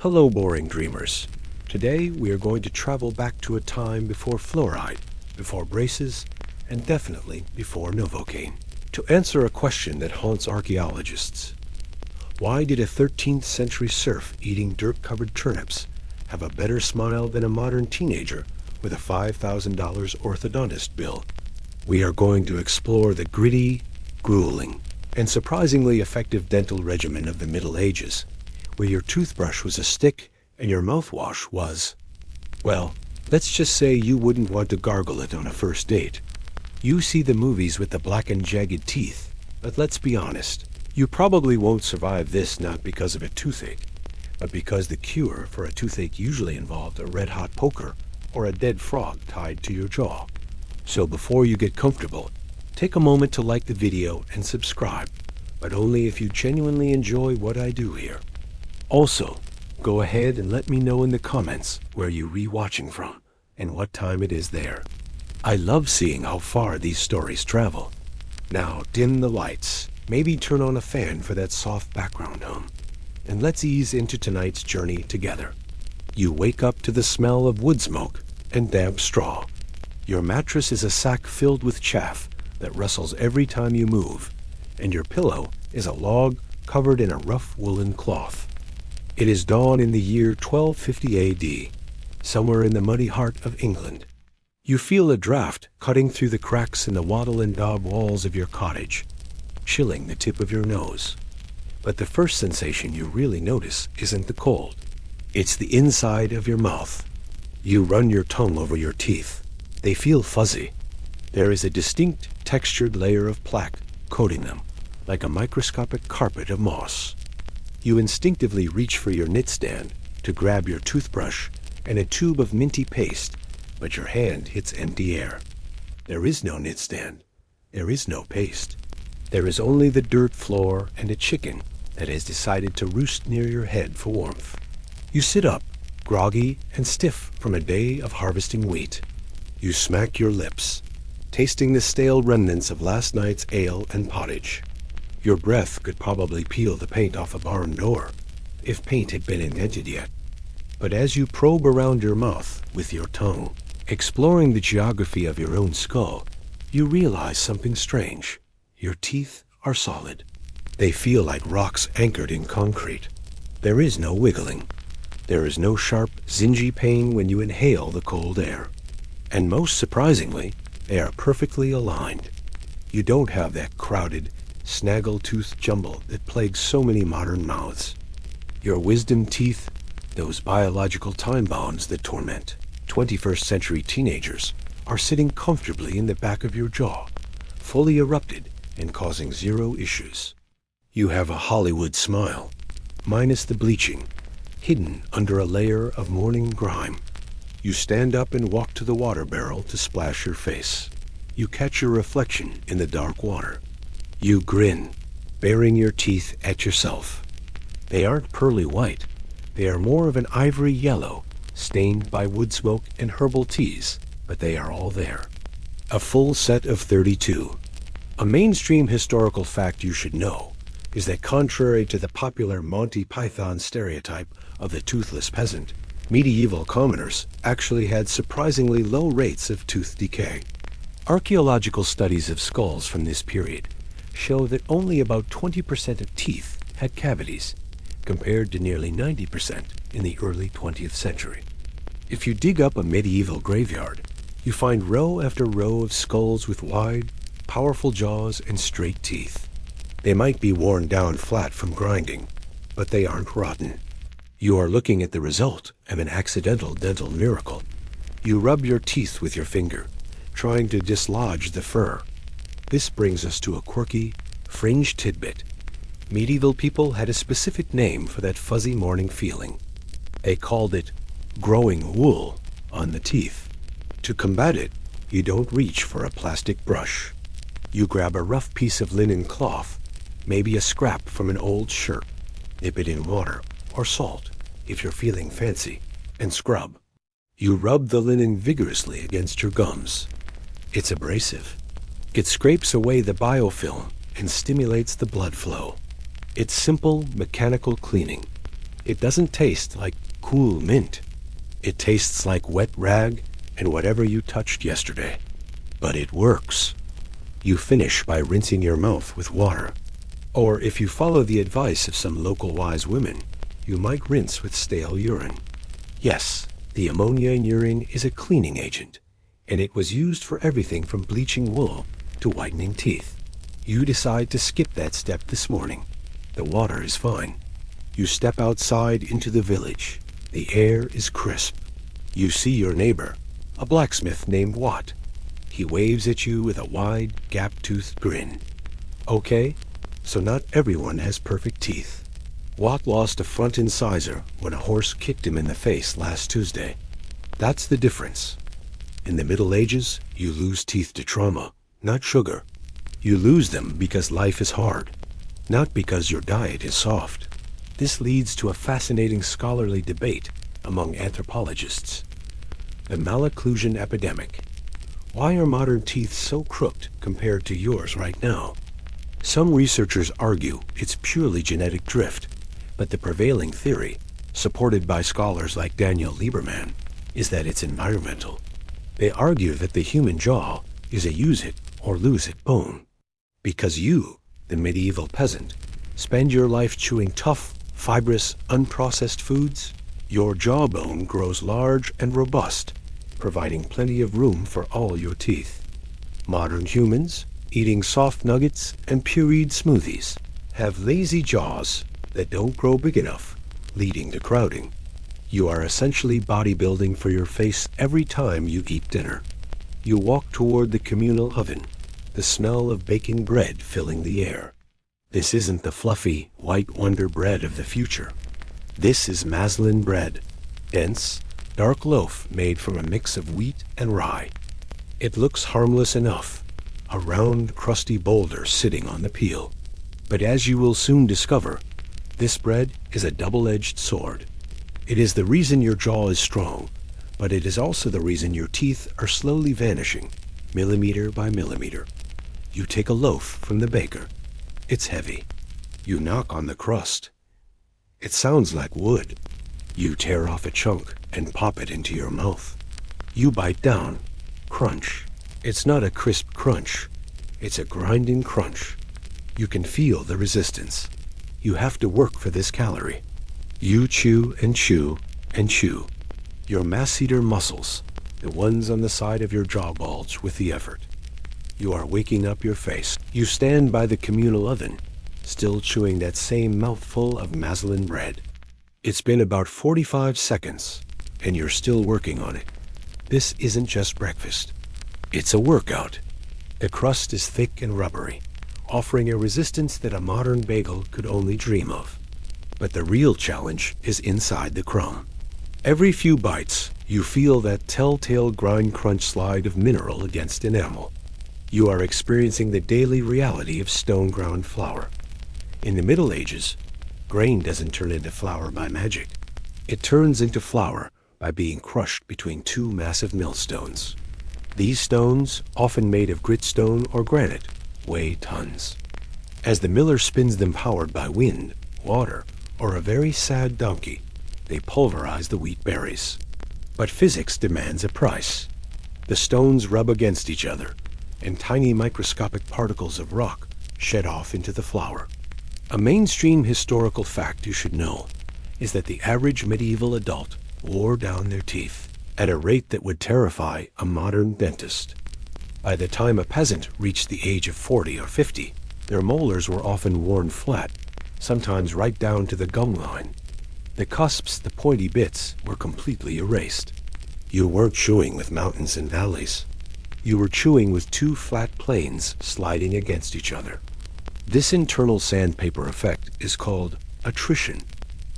Hello, boring dreamers. Today we are going to travel back to a time before fluoride, before braces, and definitely before Novocaine. To answer a question that haunts archaeologists. Why did a 13th century serf eating dirt-covered turnips have a better smile than a modern teenager with a $5,000 orthodontist bill? We are going to explore the gritty, grueling, and surprisingly effective dental regimen of the Middle Ages, where your toothbrush was a stick and your mouthwash was, well, let's just say you wouldn't want to gargle it on a first date. You see the movies with the black and jagged teeth, but let's be honest, you probably won't survive this not because of a toothache, but because the cure for a toothache usually involved a red-hot poker or a dead frog tied to your jaw. So before you get comfortable, take a moment to like the video and subscribe, but only if you genuinely enjoy what I do here. Also, go ahead and let me know in the comments where you're re-watching from and what time it is there. I love seeing how far these stories travel. Now dim the lights, maybe turn on a fan for that soft background hum, and let's ease into tonight's journey together. You wake up to the smell of wood smoke and damp straw. Your mattress is a sack filled with chaff that rustles every time you move, and your pillow is a log covered in a rough woolen cloth. It is dawn in the year 1250 AD, somewhere in the muddy heart of England. You feel a draft cutting through the cracks in the wattle and daub walls of your cottage, chilling the tip of your nose. But the first sensation you really notice isn't the cold. It's the inside of your mouth. You run your tongue over your teeth. They feel fuzzy. There is a distinct textured layer of plaque coating them, like a microscopic carpet of moss. You instinctively reach for your nightstand to grab your toothbrush and a tube of minty paste, but your hand hits empty air. There is no nightstand. There is no paste. There is only the dirt floor and a chicken that has decided to roost near your head for warmth. You sit up, groggy and stiff from a day of harvesting wheat. You smack your lips, tasting the stale remnants of last night's ale and pottage. Your breath could probably peel the paint off a barn door, if paint had been invented yet. But as you probe around your mouth with your tongue, exploring the geography of your own skull, you realize something strange. Your teeth are solid. They feel like rocks anchored in concrete. There is no wiggling. There is no sharp, zingy pain when you inhale the cold air. And most surprisingly, they are perfectly aligned. You don't have that crowded, snaggle-toothed jumble that plagues so many modern mouths. Your wisdom teeth, those biological time bombs that torment 21st century teenagers, are sitting comfortably in the back of your jaw, fully erupted and causing zero issues. You have a Hollywood smile, minus the bleaching, hidden under a layer of morning grime. You stand up and walk to the water barrel to splash your face. You catch your reflection in the dark water. You grin, baring your teeth at yourself. They aren't pearly white. They are more of an ivory yellow, stained by wood smoke and herbal teas, but they are all there. A full set of 32. A mainstream historical fact you should know is that contrary to the popular Monty Python stereotype of the toothless peasant, medieval commoners actually had surprisingly low rates of tooth decay. Archaeological studies of skulls from this period show that only about 20% of teeth had cavities, compared to nearly 90% in the early 20th century. If you dig up a medieval graveyard, you find row after row of skulls with wide, powerful jaws and straight teeth. They might be worn down flat from grinding, but they aren't rotten. You are looking at the result of an accidental dental miracle. You rub your teeth with your finger, trying to dislodge the fur. This brings us to a quirky, fringe tidbit. Medieval people had a specific name for that fuzzy morning feeling. They called it growing wool on the teeth. To combat it, you don't reach for a plastic brush. You grab a rough piece of linen cloth, maybe a scrap from an old shirt, dip it in water or salt if you're feeling fancy, and scrub. You rub the linen vigorously against your gums. It's abrasive. It scrapes away the biofilm and stimulates the blood flow. It's simple mechanical cleaning. It doesn't taste like cool mint. It tastes like wet rag and whatever you touched yesterday. But it works. You finish by rinsing your mouth with water. Or if you follow the advice of some local wise women, you might rinse with stale urine. Yes, the ammonia in urine is a cleaning agent, and it was used for everything from bleaching wool to whitening teeth. You decide to skip that step this morning. The water is fine. You step outside into the village. The air is crisp. You see your neighbor, a blacksmith named Watt. He waves at you with a wide, gap-toothed grin. Okay, so not everyone has perfect teeth. Watt lost a front incisor when a horse kicked him in the face last Tuesday. That's the difference. In the Middle Ages, you lose teeth to trauma, not sugar. You lose them because life is hard, not because your diet is soft. This leads to a fascinating scholarly debate among anthropologists. The malocclusion epidemic. Why are modern teeth so crooked compared to yours right now? Some researchers argue it's purely genetic drift, but the prevailing theory, supported by scholars like Daniel Lieberman, is that it's environmental. They argue that the human jaw is a use it or lose it bone. Because you, the medieval peasant, spend your life chewing tough, fibrous, unprocessed foods, your jawbone grows large and robust, providing plenty of room for all your teeth. Modern humans, eating soft nuggets and pureed smoothies, have lazy jaws that don't grow big enough, leading to crowding. You are essentially bodybuilding for your face every time you eat dinner. You walk toward the communal oven, the smell of baking bread filling the air. This isn't the fluffy, white wonder bread of the future. This is Maslin bread, dense, dark loaf made from a mix of wheat and rye. It looks harmless enough, a round, crusty boulder sitting on the peel. But as you will soon discover, this bread is a double-edged sword. It is the reason your jaw is strong, but it is also the reason your teeth are slowly vanishing, millimeter by millimeter. You take a loaf from the baker. It's heavy. You knock on the crust. It sounds like wood. You tear off a chunk and pop it into your mouth. You bite down. Crunch. It's not a crisp crunch. It's a grinding crunch. You can feel the resistance. You have to work for this calorie. You chew and chew and chew. Your masseter muscles, the ones on the side of your jaw, bulge with the effort. You are waking up your face. You stand by the communal oven, still chewing that same mouthful of Maslin bread. It's been about 45 seconds, and you're still working on it. This isn't just breakfast. It's a workout. The crust is thick and rubbery, offering a resistance that a modern bagel could only dream of. But the real challenge is inside the crumb. Every few bites, you feel that telltale grind crunch slide of mineral against enamel. You are experiencing the daily reality of stone-ground flour. In the Middle Ages, grain doesn't turn into flour by magic. It turns into flour by being crushed between two massive millstones. These stones, often made of gritstone or granite, weigh tons. As the miller spins them powered by wind, water, or a very sad donkey, they pulverize the wheat berries. But physics demands a price. The stones rub against each other, and tiny microscopic particles of rock shed off into the flour. A mainstream historical fact you should know is that the average medieval adult wore down their teeth at a rate that would terrify a modern dentist. By the time a peasant reached the age of 40 or 50, their molars were often worn flat, sometimes right down to the gum line. The cusps, the pointy bits, were completely erased. You weren't chewing with mountains and valleys. You were chewing with two flat planes sliding against each other. This internal sandpaper effect is called attrition,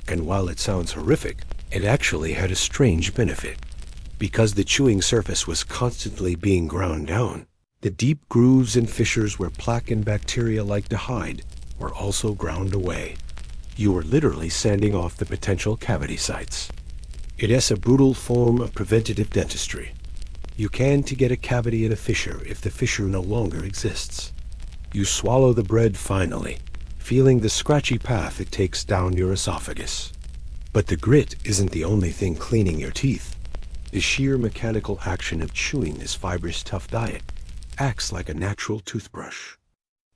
and while it sounds horrific, it actually had a strange benefit. Because the chewing surface was constantly being ground down, the deep grooves and fissures where plaque and bacteria like to hide were also ground away. You were literally sanding off the potential cavity sites. It is a brutal form of preventative dentistry. You can to get a cavity in a fissure if the fissure no longer exists. You swallow the bread finally, feeling the scratchy path it takes down your esophagus. But the grit isn't the only thing cleaning your teeth. The sheer mechanical action of chewing this fibrous tough diet acts like a natural toothbrush.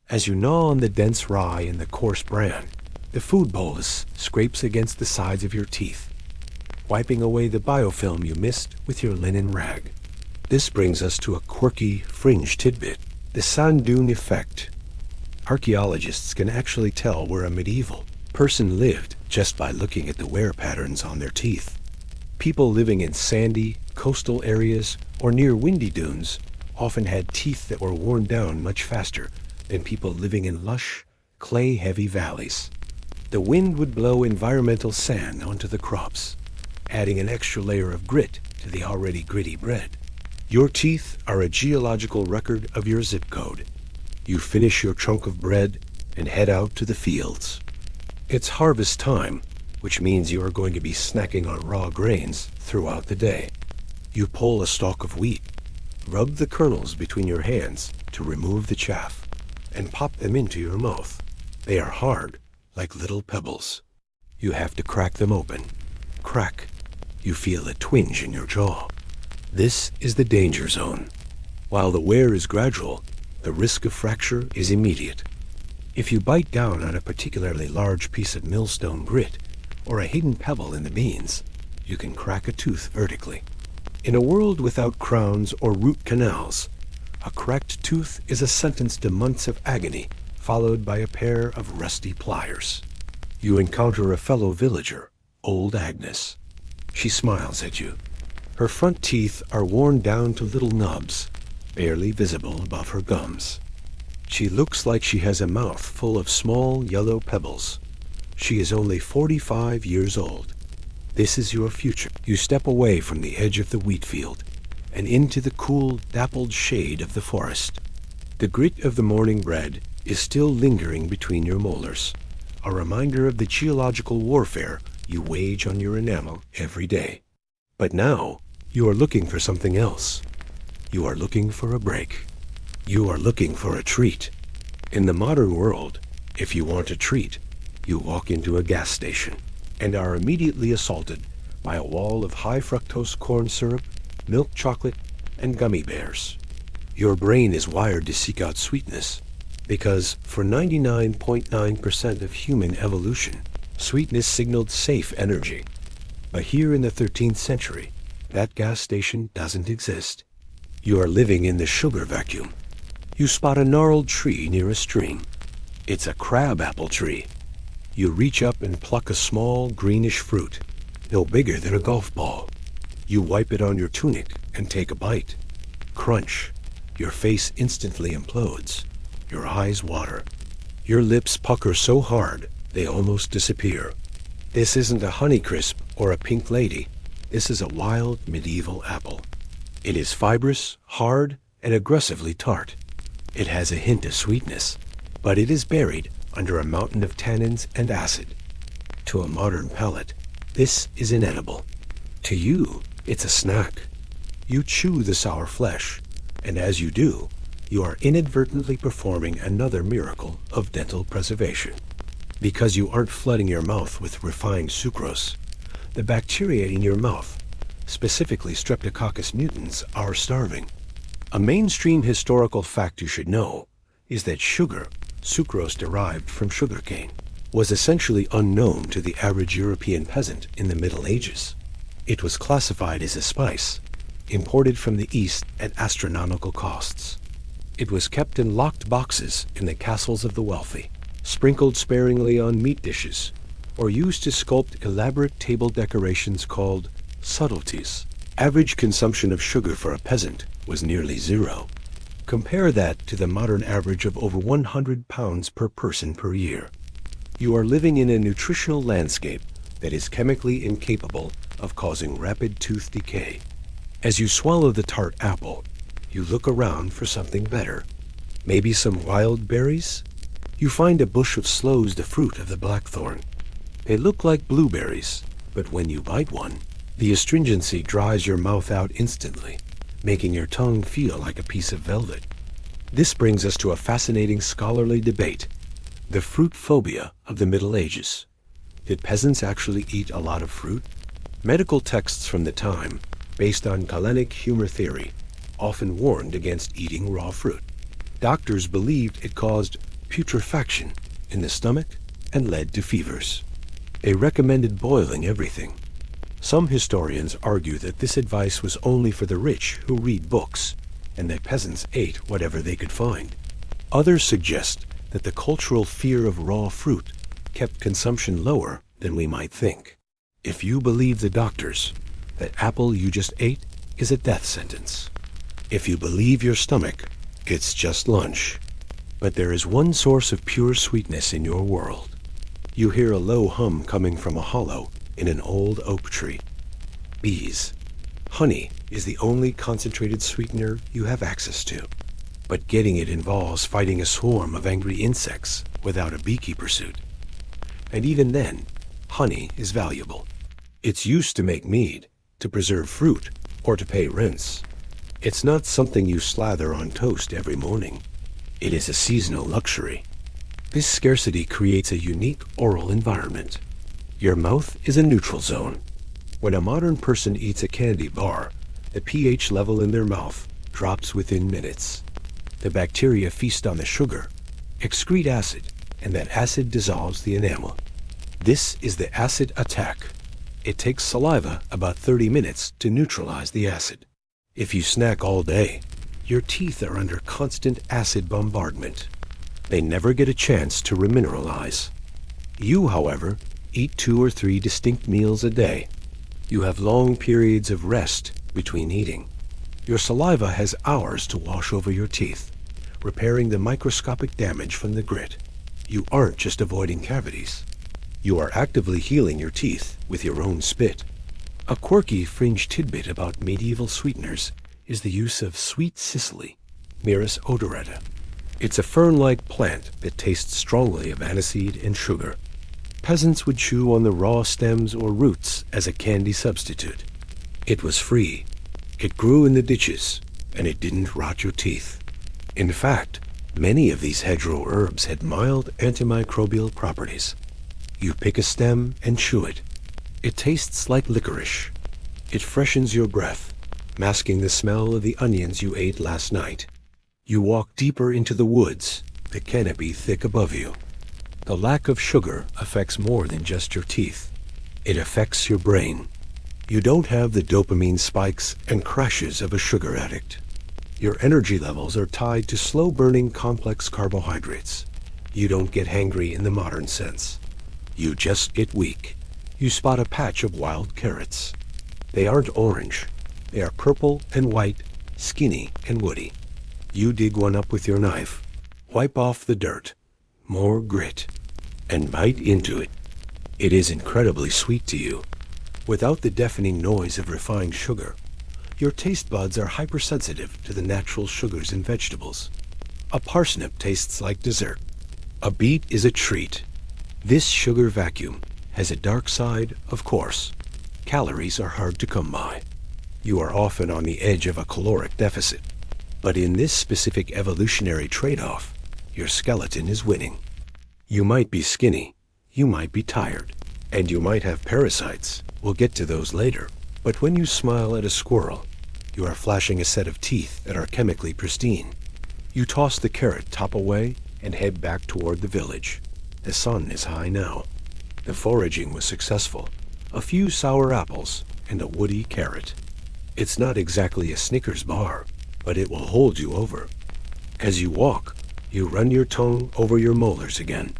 As you gnaw on the dense rye and the coarse bran, the food bolus scrapes against the sides of your teeth, wiping away the biofilm you missed with your linen rag. This brings us to a quirky fringe tidbit, the sand dune effect. Archaeologists can actually tell where a medieval person lived just by looking at the wear patterns on their teeth. People living in sandy, coastal areas or near windy dunes often had teeth that were worn down much faster than people living in lush, clay-heavy valleys. The wind would blow environmental sand onto the crops, adding an extra layer of grit to the already gritty bread. Your teeth are a geological record of your zip code. You finish your chunk of bread and head out to the fields. It's harvest time, which means you are going to be snacking on raw grains throughout the day. You pull a stalk of wheat, rub the kernels between your hands to remove the chaff, and pop them into your mouth. They are hard, like little pebbles. You have to crack them open. Crack. You feel a twinge in your jaw. This is the danger zone. While the wear is gradual, the risk of fracture is immediate. If you bite down on a particularly large piece of millstone grit or a hidden pebble in the beans, you can crack a tooth vertically. In a world without crowns or root canals, a cracked tooth is a sentence to months of agony, followed by a pair of rusty pliers. You encounter a fellow villager, old Agnes. She smiles at you. Her front teeth are worn down to little nubs, barely visible above her gums. She looks like she has a mouth full of small yellow pebbles. She is only 45 years old. This is your future. You step away from the edge of the wheat field and into the cool, dappled shade of the forest. The grit of the morning bread is still lingering between your molars, a reminder of the geological warfare you wage on your enamel every day. But now, you are looking for something else. You are looking for a break. You are looking for a treat. In the modern world, if you want a treat, you walk into a gas station and are immediately assaulted by a wall of high fructose corn syrup, milk chocolate, and gummy bears. Your brain is wired to seek out sweetness because for 99.9% of human evolution, sweetness signaled safe energy. But here in the 13th century, that gas station doesn't exist. You are living in the sugar vacuum. You spot a gnarled tree near a stream. It's a crabapple tree. You reach up and pluck a small greenish fruit, no bigger than a golf ball. You wipe it on your tunic and take a bite. Crunch. Your face instantly implodes. Your eyes water. Your lips pucker so hard they almost disappear. This isn't a Honeycrisp or a Pink Lady. This is a wild medieval apple. It is fibrous, hard, and aggressively tart. It has a hint of sweetness, but it is buried under a mountain of tannins and acid. To a modern palate, this is inedible. To you, it's a snack. You chew the sour flesh, and as you do, you are inadvertently performing another miracle of dental preservation. Because you aren't flooding your mouth with refined sucrose, the bacteria in your mouth, specifically Streptococcus mutans, are starving. A mainstream historical fact you should know is that sugar, sucrose derived from sugarcane, was essentially unknown to the average European peasant in the Middle Ages. It was classified as a spice, imported from the East at astronomical costs. It was kept in locked boxes in the castles of the wealthy, sprinkled sparingly on meat dishes, or used to sculpt elaborate table decorations called subtleties. Average consumption of sugar for a peasant was nearly zero. Compare that to the modern average of over 100 pounds per person per year. You are living in a nutritional landscape that is chemically incapable of causing rapid tooth decay. As you swallow the tart apple, you look around for something better. Maybe some wild berries? You find a bush of sloes, the fruit of the blackthorn. They look like blueberries, but when you bite one, the astringency dries your mouth out instantly, making your tongue feel like a piece of velvet. This brings us to a fascinating scholarly debate, the fruit phobia of the Middle Ages. Did peasants actually eat a lot of fruit? Medical texts from the time, based on Galenic humor theory, often warned against eating raw fruit. Doctors believed it caused putrefaction in the stomach and led to fevers. They recommended boiling everything. Some historians argue that this advice was only for the rich who read books, and that peasants ate whatever they could find. Others suggest that the cultural fear of raw fruit kept consumption lower than we might think. If you believe the doctors, that apple you just ate is a death sentence. If you believe your stomach, it's just lunch. But there is one source of pure sweetness in your world. You hear a low hum coming from a hollow in an old oak tree. Bees. Honey is the only concentrated sweetener you have access to. But getting it involves fighting a swarm of angry insects without a beekeeper suit. And even then, honey is valuable. It's used to make mead, to preserve fruit, or to pay rents. It's not something you slather on toast every morning. It is a seasonal luxury. This scarcity creates a unique oral environment. Your mouth is a neutral zone. When a modern person eats a candy bar, the pH level in their mouth drops within minutes. The bacteria feast on the sugar, excrete acid, and that acid dissolves the enamel. This is the acid attack. It takes saliva about 30 minutes to neutralize the acid. If you snack all day, your teeth are under constant acid bombardment. They never get a chance to remineralize. You, however, eat 2 or 3 distinct meals a day. You have long periods of rest between eating. Your saliva has hours to wash over your teeth, repairing the microscopic damage from the grit. You aren't just avoiding cavities. You are actively healing your teeth with your own spit. A quirky fringe tidbit about medieval sweeteners is the use of sweet cicely, Myrrhus odorata. It's a fern-like plant that tastes strongly of aniseed and sugar. Peasants would chew on the raw stems or roots as a candy substitute. It was free. It grew in the ditches, and it didn't rot your teeth. In fact, many of these hedgerow herbs had mild antimicrobial properties. You pick a stem and chew it. It tastes like licorice. It freshens your breath, masking the smell of the onions you ate last night. You walk deeper into the woods, the canopy thick above you. The lack of sugar affects more than just your teeth. It affects your brain. You don't have the dopamine spikes and crashes of a sugar addict. Your energy levels are tied to slow-burning complex carbohydrates. You don't get hangry in the modern sense. You just get weak. You spot a patch of wild carrots. They aren't orange. They are purple and white, skinny and woody. You dig one up with your knife, wipe off the dirt, more grit, and bite into it. It is incredibly sweet to you. Without the deafening noise of refined sugar, your taste buds are hypersensitive to the natural sugars in vegetables. A parsnip tastes like dessert. A beet is a treat. This sugar vacuum has a dark side, of course. Calories are hard to come by. You are often on the edge of a caloric deficit. But in this specific evolutionary trade-off, your skeleton is winning. You might be skinny, you might be tired, and you might have parasites. We'll get to those later. But when you smile at a squirrel, you are flashing a set of teeth that are chemically pristine. You toss the carrot top away and head back toward the village. The sun is high now. The foraging was successful. A few sour apples and a woody carrot. It's not exactly a Snickers bar, but it will hold you over. As you walk, you run your tongue over your molars again.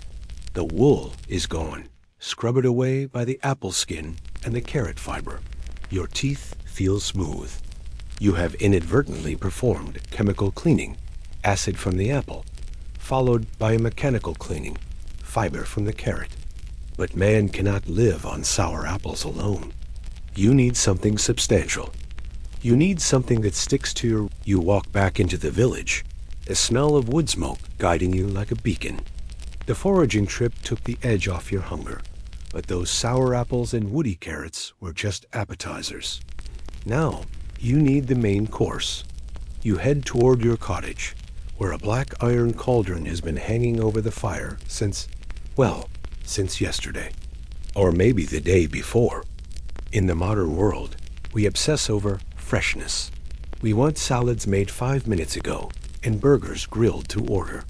The wool is gone. Scrub it away by the apple skin and the carrot fiber. Your teeth feel smooth. You have inadvertently performed chemical cleaning, acid from the apple, followed by a mechanical cleaning, fiber from the carrot. But man cannot live on sour apples alone. You need something substantial. You need something that sticks to your... You walk back into the village, the smell of wood smoke guiding you like a beacon. The foraging trip took the edge off your hunger, but those sour apples and woody carrots were just appetizers. Now, you need the main course. You head toward your cottage, where a black iron cauldron has been hanging over the fire since yesterday. or maybe the day before. In the modern world, we obsess over freshness. We want salads made 5 minutes ago and burgers grilled to order.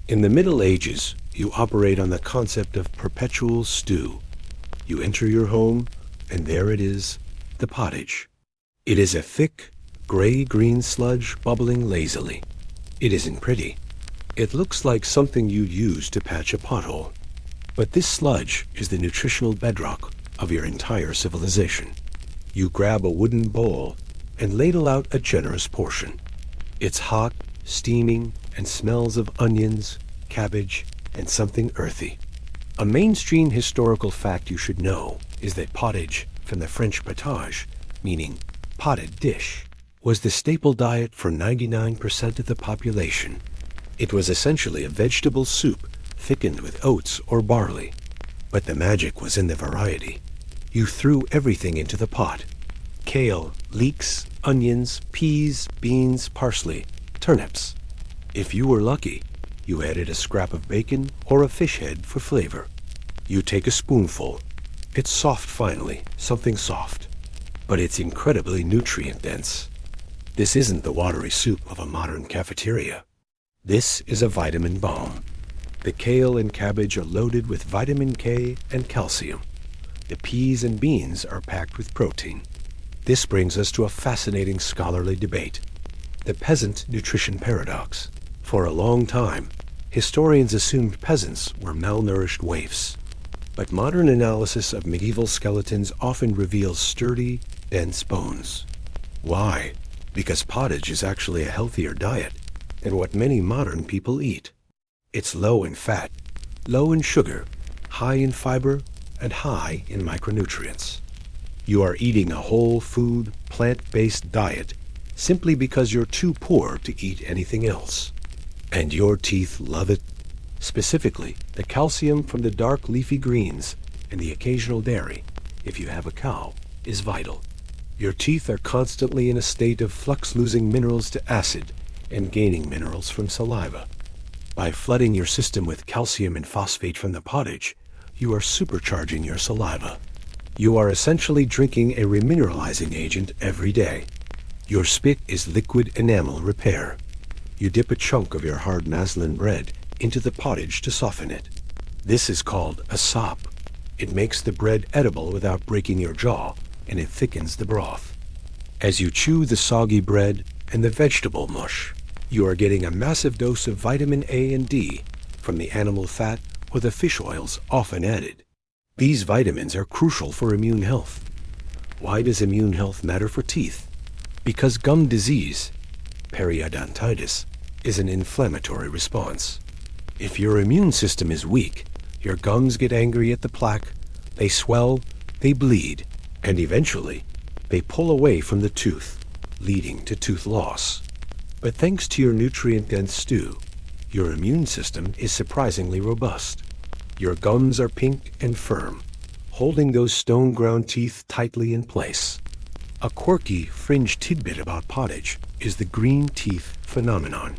In the Middle Ages, you operate on the concept of perpetual stew. You enter your home, and there it is, the pottage. It is a thick, gray-green sludge bubbling lazily. It isn't pretty. It looks like something you'd use to patch a pothole. But this sludge is the nutritional bedrock of your entire civilization. You grab a wooden bowl and ladle out a generous portion. It's hot, steaming, and smells of onions, cabbage, and something earthy. A mainstream historical fact you should know is that pottage, from the French potage, meaning potted dish, was the staple diet for 99% of the population. It was essentially a vegetable soup thickened with oats or barley. But the magic was in the variety. You threw everything into the pot. Kale, leeks, onions, peas, beans, parsley, turnips. If you were lucky, you added a scrap of bacon or a fish head for flavor. You take a spoonful. It's soft finally, something soft. But it's incredibly nutrient-dense. This isn't the watery soup of a modern cafeteria. This is a vitamin bomb. The kale and cabbage are loaded with vitamin K and calcium. The peas and beans are packed with protein. This brings us to a fascinating scholarly debate. The peasant nutrition paradox. For a long time, historians assumed peasants were malnourished waifs. But modern analysis of medieval skeletons often reveals sturdy, dense bones. Why? Because pottage is actually a healthier diet than what many modern people eat. It's low in fat, low in sugar, high in fiber, and high in micronutrients. You are eating a whole food, plant-based diet simply because you're too poor to eat anything else. And your teeth love it. Specifically, the calcium from the dark leafy greens and the occasional dairy, if you have a cow, is vital. Your teeth are constantly in a state of flux, losing minerals to acid and gaining minerals from saliva. By flooding your system with calcium and phosphate from the pottage, you are supercharging your saliva. You are essentially drinking a remineralizing agent every day. Your spit is liquid enamel repair. You dip a chunk of your hard muslin bread into the pottage to soften it. This is called a sop. It makes the bread edible without breaking your jaw, and it thickens the broth. As you chew the soggy bread and the vegetable mush, you are getting a massive dose of vitamin A and D from the animal fat or the fish oils often added. These vitamins are crucial for immune health. Why does immune health matter for teeth? Because gum disease, periodontitis, is an inflammatory response. If your immune system is weak, your gums get angry at the plaque, they swell, they bleed, and eventually, they pull away from the tooth, leading to tooth loss. But thanks to your nutrient-dense stew, your immune system is surprisingly robust. Your gums are pink and firm, holding those stone-ground teeth tightly in place. A quirky, fringe tidbit about pottage is the green teeth phenomenon.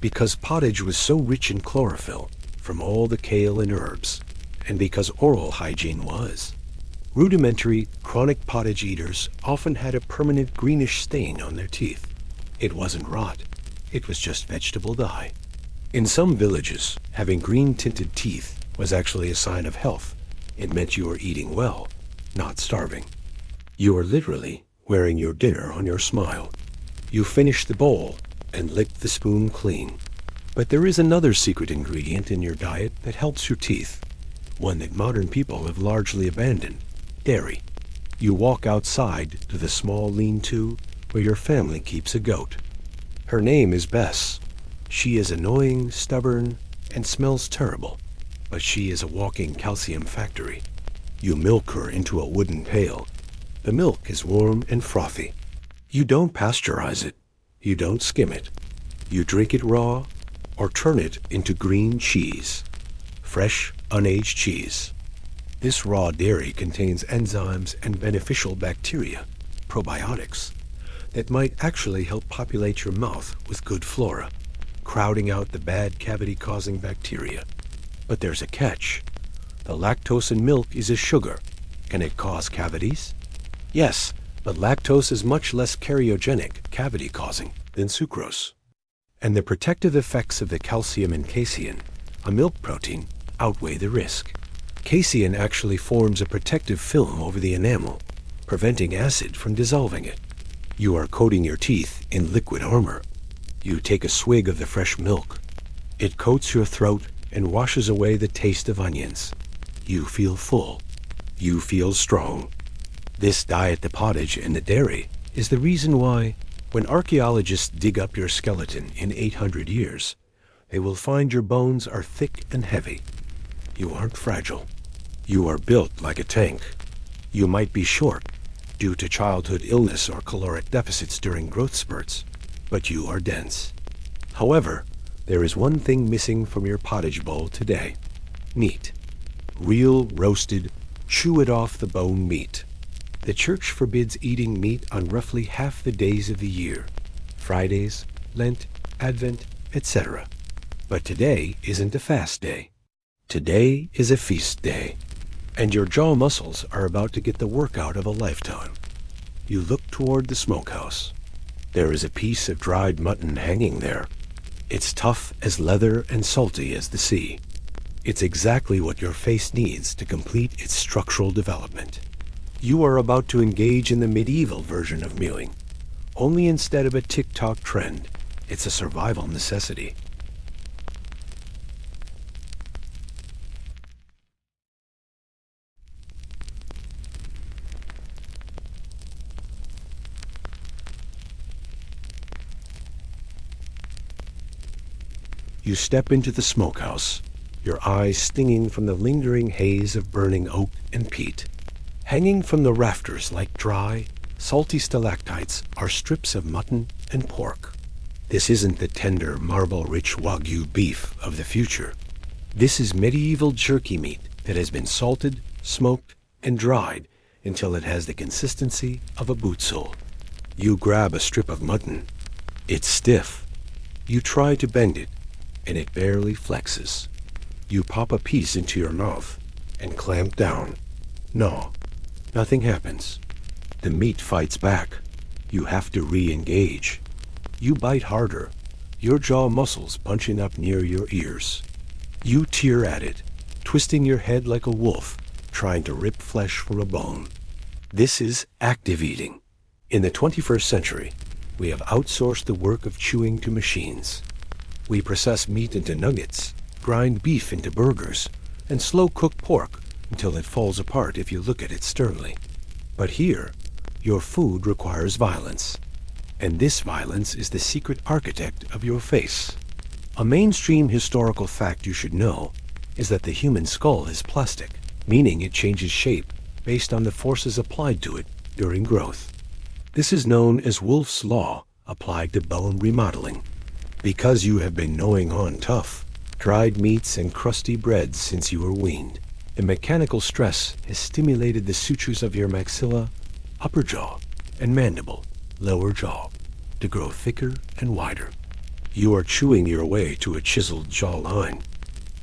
Because pottage was so rich in chlorophyll from all the kale and herbs, and because oral hygiene was, rudimentary, chronic pottage eaters often had a permanent greenish stain on their teeth. It wasn't rot, it was just vegetable dye. In some villages, having green-tinted teeth was actually a sign of health. It meant you were eating well, not starving. You are literally wearing your dinner on your smile. You finish the bowl and lick the spoon clean. But there is another secret ingredient in your diet that helps your teeth, one that modern people have largely abandoned: dairy. You walk outside to the small lean-to where your family keeps a goat. Her name is Bess. She is annoying, stubborn, and smells terrible, but she is a walking calcium factory. You milk her into a wooden pail. The milk is warm and frothy. You don't pasteurize it. You don't skim it. You drink it raw or turn it into green cheese. Fresh, unaged cheese. This raw dairy contains enzymes and beneficial bacteria, probiotics, that might actually help populate your mouth with good flora, crowding out the bad cavity-causing bacteria. But there's a catch. The lactose in milk is a sugar. Can it cause cavities? Yes, but lactose is much less cariogenic, cavity-causing, than sucrose. And the protective effects of the calcium in casein, a milk protein, outweigh the risk. Casein actually forms a protective film over the enamel, preventing acid from dissolving it. You are coating your teeth in liquid armor. You take a swig of the fresh milk. It coats your throat and washes away the taste of onions. You feel full. You feel strong. This diet, the pottage, and the dairy is the reason why, when archaeologists dig up your skeleton in 800 years, they will find your bones are thick and heavy. You aren't fragile. You are built like a tank. You might be short due to childhood illness or caloric deficits during growth spurts, but you are dense. However, there is one thing missing from your pottage bowl today: meat. Real, roasted, chew-it-off-the-bone meat. The church forbids eating meat on roughly half the days of the year: Fridays, Lent, Advent, etc. But today isn't a fast day. Today is a feast day. And your jaw muscles are about to get the workout of a lifetime. You look toward the smokehouse. There is a piece of dried mutton hanging there. It's tough as leather and salty as the sea. It's exactly what your face needs to complete its structural development. You are about to engage in the medieval version of mewing. Only instead of a TikTok trend, it's a survival necessity. You step into the smokehouse, your eyes stinging from the lingering haze of burning oak and peat. Hanging from the rafters like dry, salty stalactites are strips of mutton and pork. This isn't the tender, marble-rich Wagyu beef of the future. This is medieval jerky meat that has been salted, smoked, and dried until it has the consistency of a boot sole. You grab a strip of mutton. It's stiff. You try to bend it, and it barely flexes. You pop a piece into your mouth and clamp down. No, nothing happens. The meat fights back. You have to re-engage. You bite harder, your jaw muscles punching up near your ears. You tear at it, twisting your head like a wolf, trying to rip flesh from a bone. This is active eating. In the 21st century, we have outsourced the work of chewing to machines. We process meat into nuggets, grind beef into burgers, and slow-cook pork until it falls apart if you look at it sternly. But here, your food requires violence. And this violence is the secret architect of your face. A mainstream historical fact you should know is that the human skull is plastic, meaning it changes shape based on the forces applied to it during growth. This is known as Wolff's Law, applied to bone remodeling. Because you have been gnawing on tough, dried meats and crusty breads since you were weaned, the mechanical stress has stimulated the sutures of your maxilla, upper jaw, and mandible, lower jaw, to grow thicker and wider. You are chewing your way to a chiseled jawline.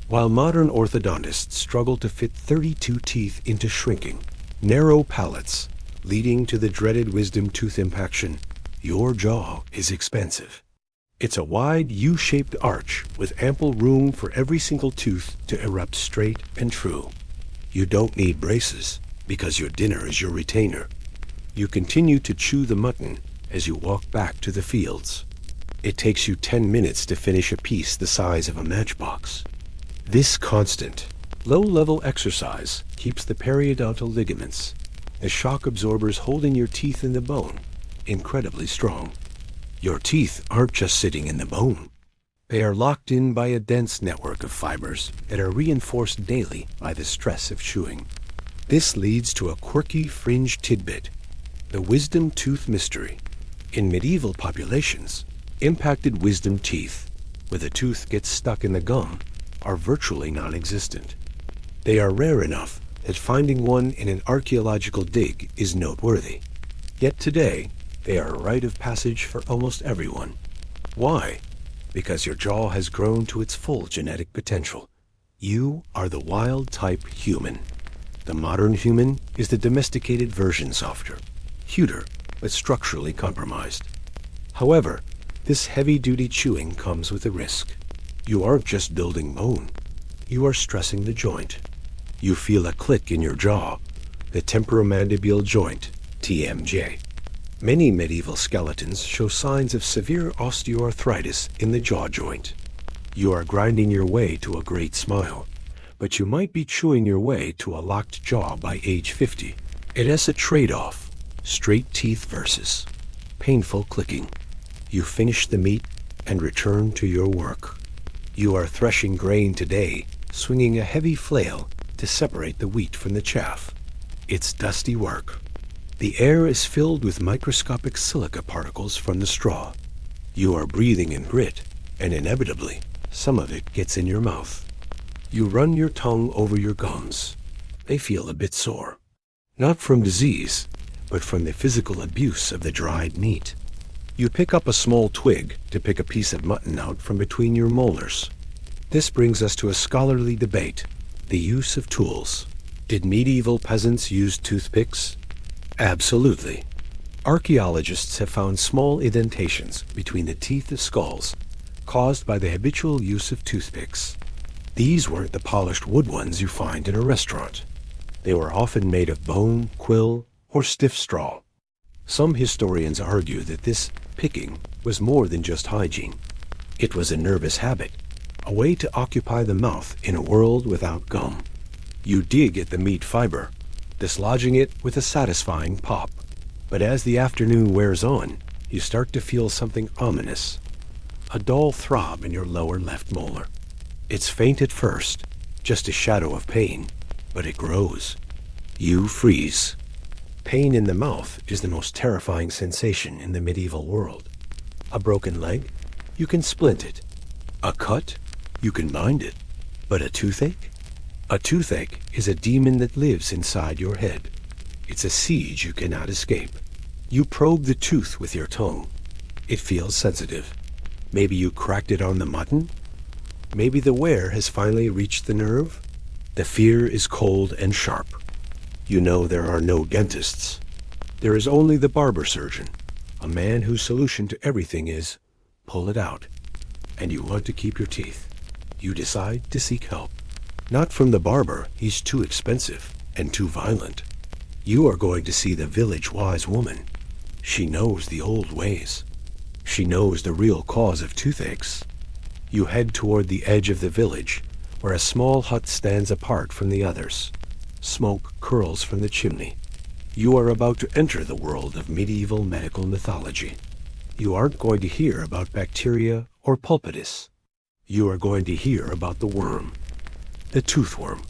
While modern orthodontists struggle to fit 32 teeth into shrinking, narrow palates, leading to the dreaded wisdom tooth impaction, your jaw is expansive. It's a wide U-shaped arch with ample room for every single tooth to erupt straight and true. You don't need braces because your dinner is your retainer. You continue to chew the mutton as you walk back to the fields. It takes you 10 minutes to finish a piece the size of a matchbox. This constant, low-level exercise keeps the periodontal ligaments, the shock absorbers holding your teeth in the bone, incredibly strong. Your teeth aren't just sitting in the bone. They are locked in by a dense network of fibers that are reinforced daily by the stress of chewing. This leads to a quirky fringe tidbit, the wisdom tooth mystery. In medieval populations, impacted wisdom teeth, where the tooth gets stuck in the gum, are virtually non-existent. They are rare enough that finding one in an archaeological dig is noteworthy. Yet today, they are a rite of passage for almost everyone. Why? Because your jaw has grown to its full genetic potential. You are the wild-type human. The modern human is the domesticated version softer, cuter, but structurally compromised. However, this heavy-duty chewing comes with a risk. You aren't just building bone. You are stressing the joint. You feel a click in your jaw, the temporomandibular joint, TMJ. Many medieval skeletons show signs of severe osteoarthritis in the jaw joint. You are grinding your way to a great smile, but you might be chewing your way to a locked jaw by age 50. It has a trade-off: straight teeth versus painful clicking. You finish the meat and return to your work. You are threshing grain today, swinging a heavy flail to separate the wheat from the chaff. It's dusty work. The air is filled with microscopic silica particles from the straw. You are breathing in grit, and inevitably, some of it gets in your mouth. You run your tongue over your gums. They feel a bit sore. Not from disease, but from the physical abuse of the dried meat. You pick up a small twig to pick a piece of mutton out from between your molars. This brings us to a scholarly debate: the use of tools. Did medieval peasants use toothpicks? Absolutely. Archaeologists have found small indentations between the teeth of skulls caused by the habitual use of toothpicks. These weren't the polished wood ones you find in a restaurant. They were often made of bone, quill, or stiff straw. Some historians argue that this picking was more than just hygiene. It was a nervous habit, a way to occupy the mouth in a world without gum. You dig at the meat fiber, dislodging it with a satisfying pop. But as the afternoon wears on, you start to feel something ominous. A dull throb in your lower left molar. It's faint at first, just a shadow of pain, but it grows. You freeze. Pain in the mouth is the most terrifying sensation in the medieval world. A broken leg? You can splint it. A cut? You can bind it. But a toothache? A toothache is a demon that lives inside your head. It's a siege you cannot escape. You probe the tooth with your tongue. It feels sensitive. Maybe you cracked it on the mutton? Maybe the wear has finally reached the nerve? The fear is cold and sharp. You know there are no dentists. There is only the barber surgeon, a man whose solution to everything is, pull it out. And you want to keep your teeth. You decide to seek help. Not from the barber, he's too expensive and too violent. You are going to see the village wise woman. She knows the old ways. She knows the real cause of toothaches. You head toward the edge of the village, where a small hut stands apart from the others. Smoke curls from the chimney. You are about to enter the world of medieval medical mythology. You aren't going to hear about bacteria or pulpitis. You are going to hear about the worm, the toothworm.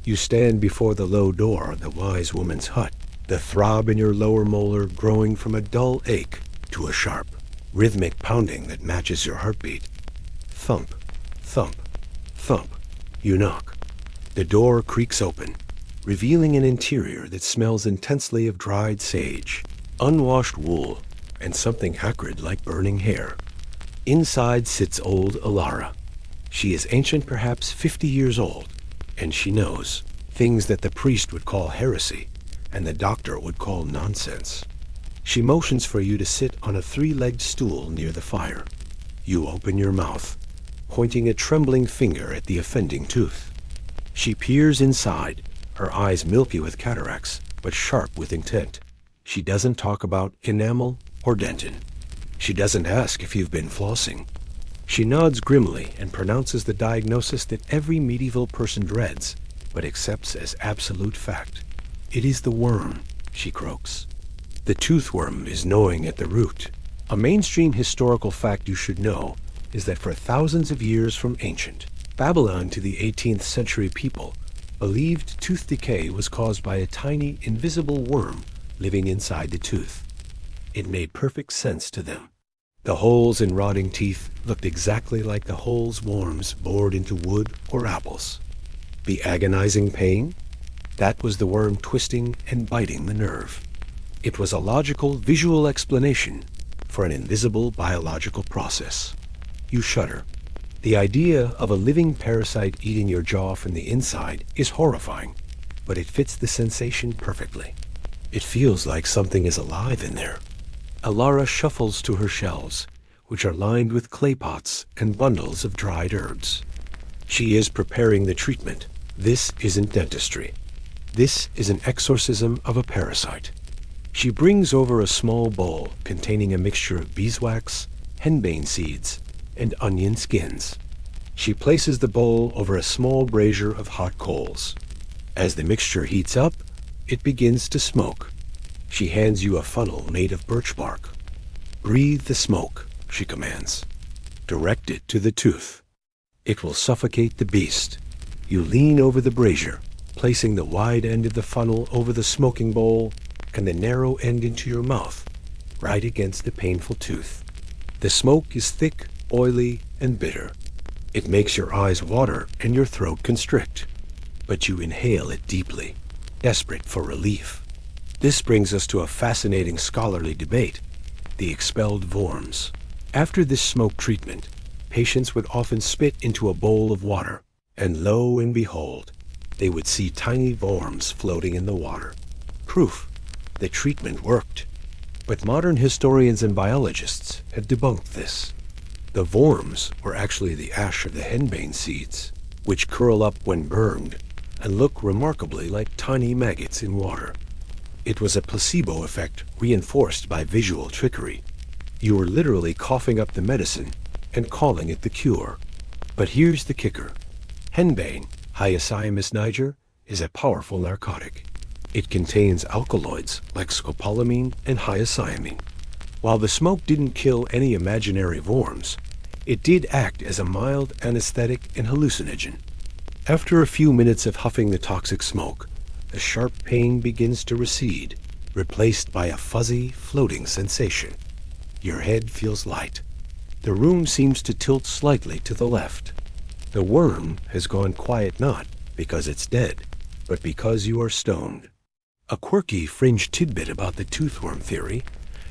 You stand before the low door of the wise woman's hut, the throb in your lower molar growing from a dull ache to a sharp, rhythmic pounding that matches your heartbeat. Thump, thump, thump. You knock. The door creaks open, revealing an interior that smells intensely of dried sage, unwashed wool, and something acrid like burning hair. Inside sits old Alara. She is ancient, perhaps 50 years old, and she knows things that the priest would call heresy and the doctor would call nonsense. She motions for you to sit on a 3-legged stool near the fire. You open your mouth, pointing a trembling finger at the offending tooth. She peers inside, her eyes milky with cataracts, but sharp with intent. She doesn't talk about enamel or dentin. She doesn't ask if you've been flossing. She nods grimly and pronounces the diagnosis that every medieval person dreads, but accepts as absolute fact. It is the worm, she croaks. The toothworm is gnawing at the root. A mainstream historical fact you should know is that for thousands of years from ancient Babylon to the 18th century people believed tooth decay was caused by a tiny, invisible worm living inside the tooth. It made perfect sense to them. The holes in rotting teeth looked exactly like the holes worms bored into wood or apples. The agonizing pain? That was the worm twisting and biting the nerve. It was a logical, visual explanation for an invisible biological process. You shudder. The idea of a living parasite eating your jaw from the inside is horrifying, but it fits the sensation perfectly. It feels like something is alive in there. Alara shuffles to her shelves, which are lined with clay pots and bundles of dried herbs. She is preparing the treatment. This isn't dentistry. This is an exorcism of a parasite. She brings over a small bowl containing a mixture of beeswax, henbane seeds, and onion skins. She places the bowl over a small brazier of hot coals. As the mixture heats up, it begins to smoke. She hands you a funnel made of birch bark. Breathe the smoke, she commands. Direct it to the tooth. It will suffocate the beast. You lean over the brazier, placing the wide end of the funnel over the smoking bowl and the narrow end into your mouth, right against the painful tooth. The smoke is thick, oily, and bitter. It makes your eyes water and your throat constrict. But you inhale it deeply, desperate for relief. This brings us to a fascinating scholarly debate: the expelled worms. After this smoke treatment, patients would often spit into a bowl of water, and lo and behold, they would see tiny worms floating in the water. Proof: the treatment worked. But modern historians and biologists have debunked this. The worms were actually the ash of the henbane seeds, which curl up when burned and look remarkably like tiny maggots in water. It was a placebo effect reinforced by visual trickery. You were literally coughing up the medicine and calling it the cure. But here's the kicker. Henbane, Hyoscyamus niger, is a powerful narcotic. It contains alkaloids like scopolamine and hyoscyamine. While the smoke didn't kill any imaginary worms, it did act as a mild anesthetic and hallucinogen. After a few minutes of huffing the toxic smoke, the sharp pain begins to recede, replaced by a fuzzy, floating sensation. Your head feels light. The room seems to tilt slightly to the left. The worm has gone quiet not because it's dead, but because you are stoned. A quirky fringe tidbit about the toothworm theory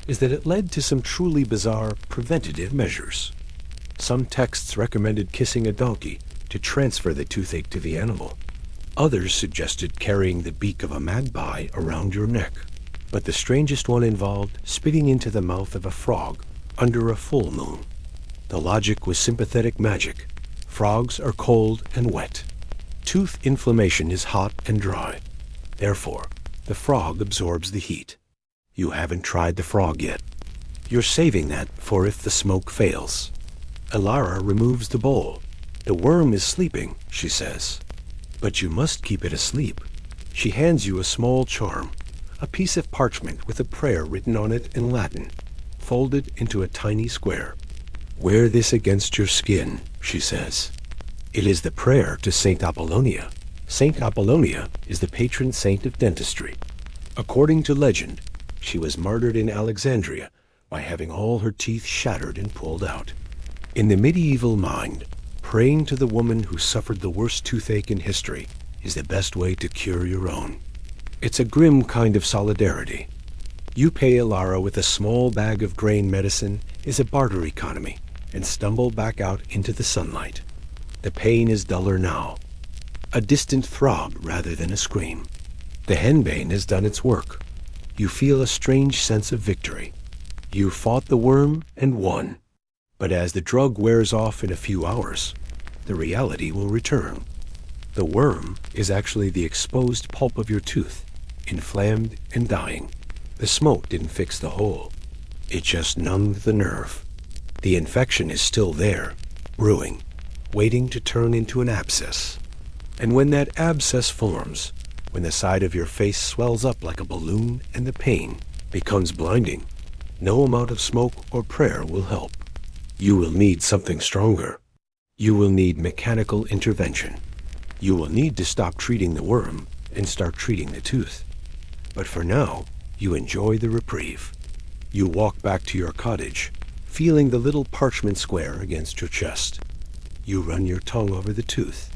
is that it led to some truly bizarre preventative measures. Some texts recommended kissing a donkey to transfer the toothache to the animal. Others suggested carrying the beak of a magpie around your neck. But the strangest one involved spitting into the mouth of a frog under a full moon. The logic was sympathetic magic. Frogs are cold and wet. Tooth inflammation is hot and dry. Therefore, the frog absorbs the heat. You haven't tried the frog yet. You're saving that for if the smoke fails. Alara removes the bowl. The worm is sleeping, she says. But you must keep it asleep. She hands you a small charm, a piece of parchment with a prayer written on it in Latin, folded into a tiny square. Wear this against your skin, she says. It is the prayer to Saint Apollonia, Saint Apollonia is the patron saint of dentistry. According to legend, she was martyred in Alexandria by having all her teeth shattered and pulled out. In the medieval mind, praying to the woman who suffered the worst toothache in history is the best way to cure your own. It's a grim kind of solidarity. You pay Alara with a small bag of grain medicine is a barter economy and stumble back out into the sunlight. The pain is duller now, a distant throb rather than a scream. The henbane has done its work. You feel a strange sense of victory. You fought the worm and won. But as the drug wears off in a few hours, the reality will return. The worm is actually the exposed pulp of your tooth, inflamed and dying. The smoke didn't fix the hole. It just numbed the nerve. The infection is still there, brewing, waiting to turn into an abscess. And when that abscess forms, when the side of your face swells up like a balloon and the pain becomes blinding, no amount of smoke or prayer will help. You will need something stronger. You will need mechanical intervention. You will need to stop treating the worm and start treating the tooth. But for now, you enjoy the reprieve. You walk back to your cottage, feeling the little parchment square against your chest. You run your tongue over the tooth.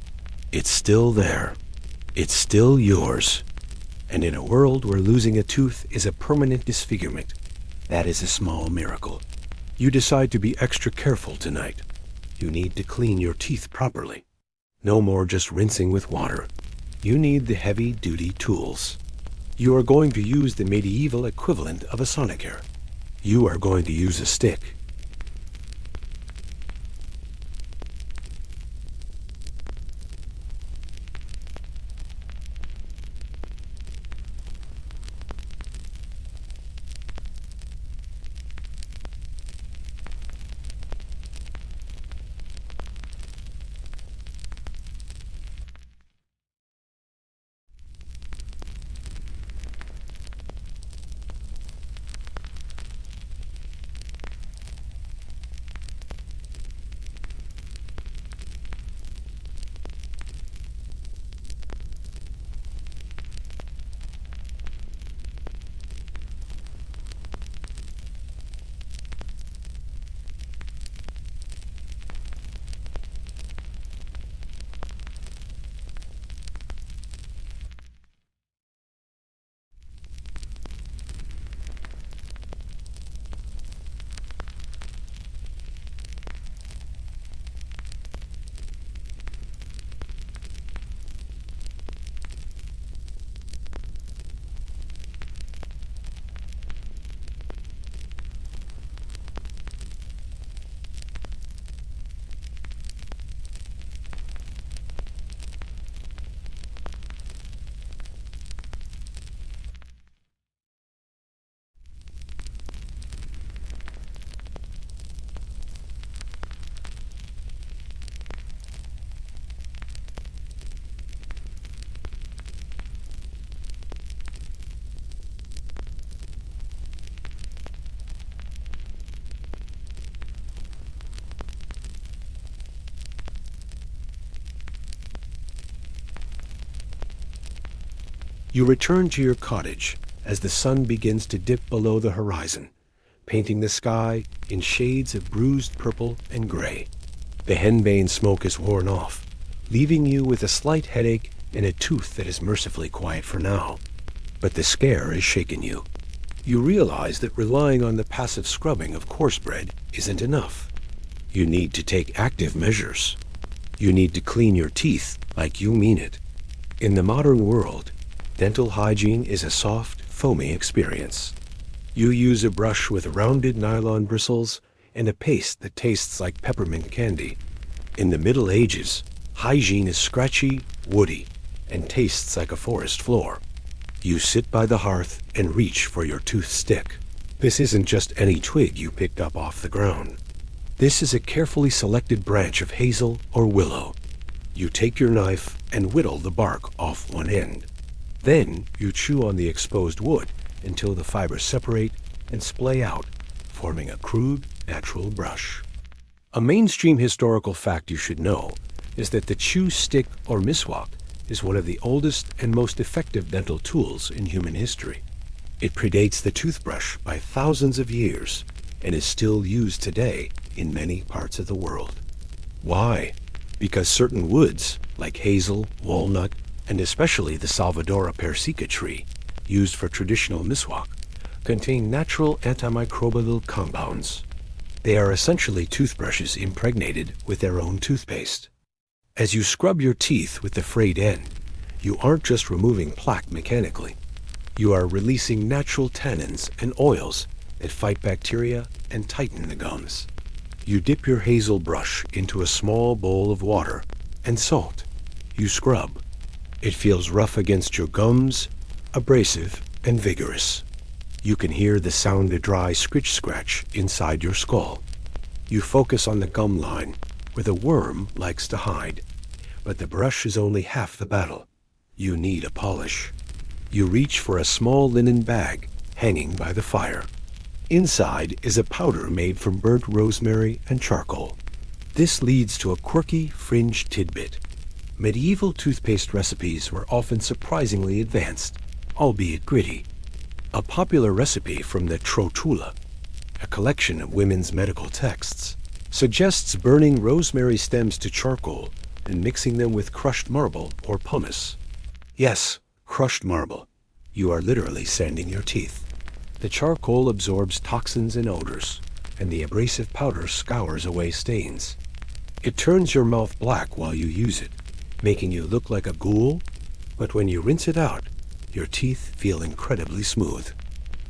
It's still there. It's still yours. And in a world where losing a tooth is a permanent disfigurement, that is a small miracle. You decide to be extra careful tonight. You need to clean your teeth properly. No more just rinsing with water. You need the heavy-duty tools. You are going to use the medieval equivalent of a sonicare. You are going to use a stick. You return to your cottage as the sun begins to dip below the horizon, painting the sky in shades of bruised purple and gray. The henbane smoke is worn off, leaving you with a slight headache and a tooth that is mercifully quiet for now. But the scare has shaken you. You realize that relying on the passive scrubbing of coarse bread isn't enough. You need to take active measures. You need to clean your teeth like you mean it. In the modern world, dental hygiene is a soft, foamy experience. You use a brush with rounded nylon bristles and a paste that tastes like peppermint candy. In the Middle Ages, hygiene is scratchy, woody, and tastes like a forest floor. You sit by the hearth and reach for your tooth stick. This isn't just any twig you picked up off the ground. This is a carefully selected branch of hazel or willow. You take your knife and whittle the bark off one end. Then you chew on the exposed wood until the fibers separate and splay out, forming a crude, natural brush. A mainstream historical fact you should know is that the chew stick or miswak is one of the oldest and most effective dental tools in human history. It predates the toothbrush by thousands of years and is still used today in many parts of the world. Why? Because certain woods, like hazel, walnut, and especially the Salvadora persica tree, used for traditional miswak, contain natural antimicrobial compounds. They are essentially toothbrushes impregnated with their own toothpaste. As you scrub your teeth with the frayed end, you aren't just removing plaque mechanically. You are releasing natural tannins and oils that fight bacteria and tighten the gums. You dip your hazel brush into a small bowl of water and salt. You scrub. It feels rough against your gums, abrasive and vigorous. You can hear the sound of dry scritch-scratch inside your skull. You focus on the gum line, where the worm likes to hide. But the brush is only half the battle. You need a polish. You reach for a small linen bag hanging by the fire. Inside is a powder made from burnt rosemary and charcoal. This leads to a quirky fringe tidbit. Medieval toothpaste recipes were often surprisingly advanced, albeit gritty. A popular recipe from the Trotula, a collection of women's medical texts, suggests burning rosemary stems to charcoal and mixing them with crushed marble or pumice. Yes, crushed marble. You are literally sanding your teeth. The charcoal absorbs toxins and odors, and the abrasive powder scours away stains. It turns your mouth black while you use it, making you look like a ghoul, but when you rinse it out, your teeth feel incredibly smooth.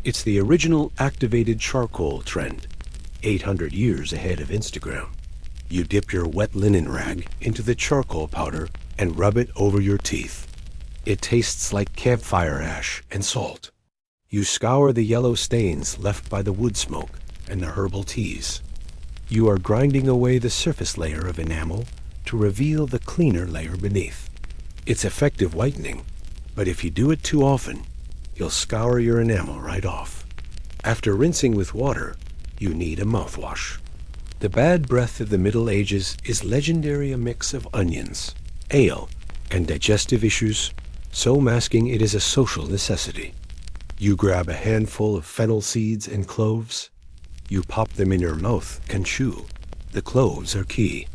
It's the original activated charcoal trend, 800 years ahead of Instagram. You dip your wet linen rag into the charcoal powder and rub it over your teeth. It tastes like campfire ash and salt. You scour the yellow stains left by the wood smoke and the herbal teas. You are grinding away the surface layer of enamel to reveal the cleaner layer beneath. It's effective whitening, but if you do it too often, you'll scour your enamel right off. After rinsing with water, you need a mouthwash. The bad breath of the Middle Ages is legendary a mix of onions, ale, and digestive issues, so masking it is a social necessity. You grab a handful of fennel seeds and cloves. You pop them in your mouth and chew. The cloves are key.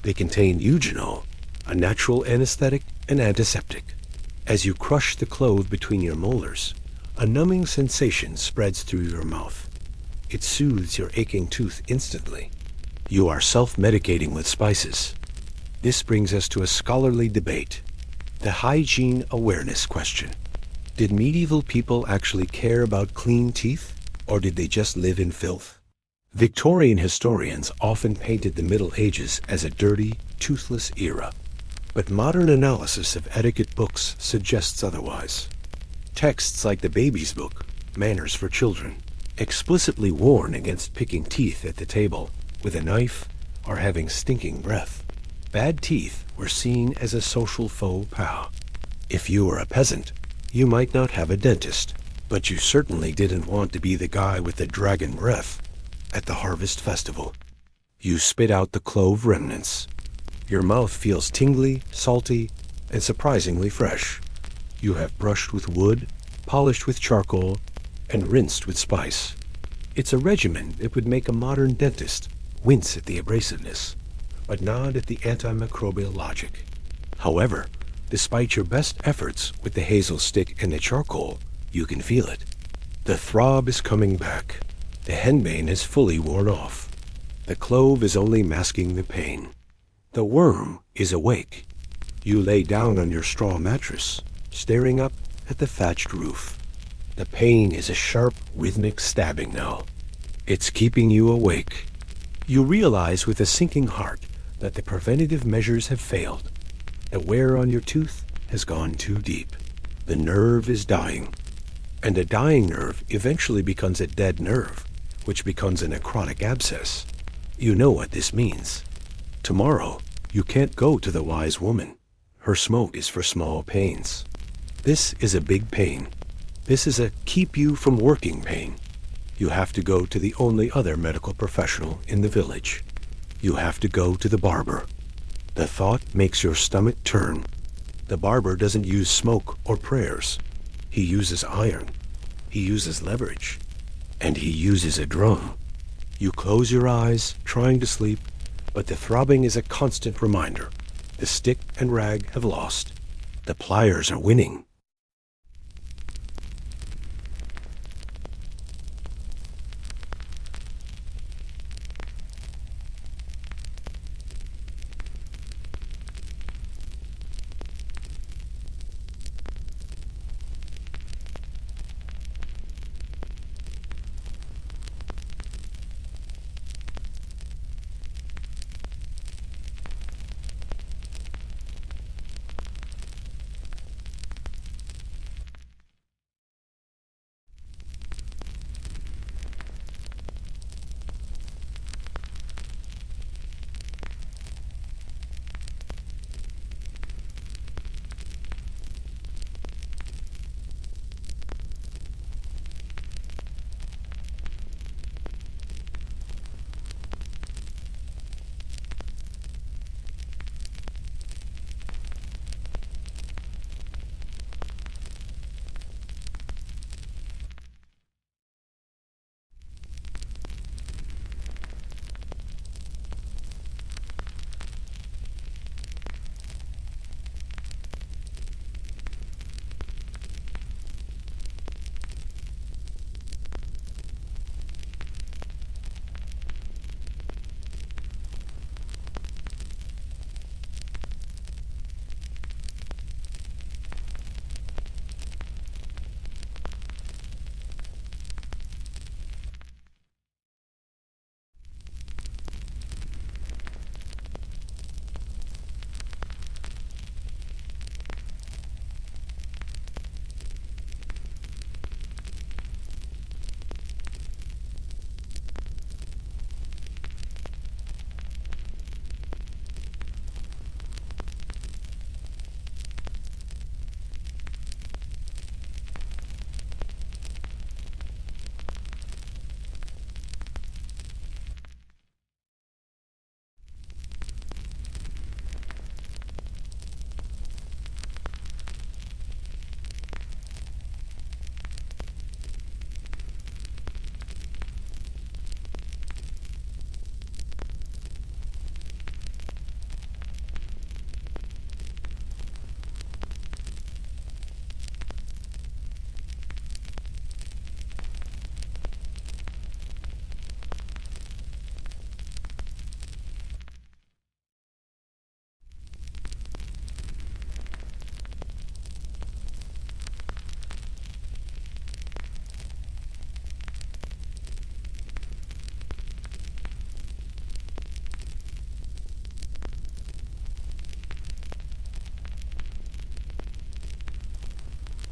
They contain eugenol, a natural anesthetic and antiseptic. As you crush the clove between your molars, a numbing sensation spreads through your mouth. It soothes your aching tooth instantly. You are self-medicating with spices. This brings us to a scholarly debate, the hygiene awareness question. Did medieval people actually care about clean teeth, or did they just live in filth? Victorian historians often painted the Middle Ages as a dirty, toothless era, but modern analysis of etiquette books suggests otherwise. Texts like the Baby's Book, Manners for Children, explicitly warn against picking teeth at the table with a knife or having stinking breath. Bad teeth were seen as a social faux pas. If you were a peasant, you might not have a dentist, but you certainly didn't want to be the guy with the dragon breath at the harvest festival. You spit out the clove remnants. Your mouth feels tingly, salty, and surprisingly fresh. You have brushed with wood, polished with charcoal, and rinsed with spice. It's a regimen that would make a modern dentist wince at the abrasiveness, but nod at the antimicrobial logic. However, despite your best efforts with the hazel stick and the charcoal, you can feel it. The throb is coming back. The henbane has fully worn off. The clove is only masking the pain. The worm is awake. You lay down on your straw mattress, staring up at the thatched roof. The pain is a sharp, rhythmic stabbing now. It's keeping you awake. You realize with a sinking heart that the preventative measures have failed. The wear on your tooth has gone too deep. The nerve is dying. And a dying nerve eventually becomes a dead nerve, which becomes a necrotic abscess. You know what this means. Tomorrow, you can't go to the wise woman. Her smoke is for small pains. This is a big pain. This is a keep you from working pain. You have to go to the only other medical professional in the village. You have to go to the barber. The thought makes your stomach turn. The barber doesn't use smoke or prayers. He uses iron. He uses leverage. And he uses a drum. You close your eyes, trying to sleep, but the throbbing is a constant reminder. The stick and rag have lost. The pliers are winning.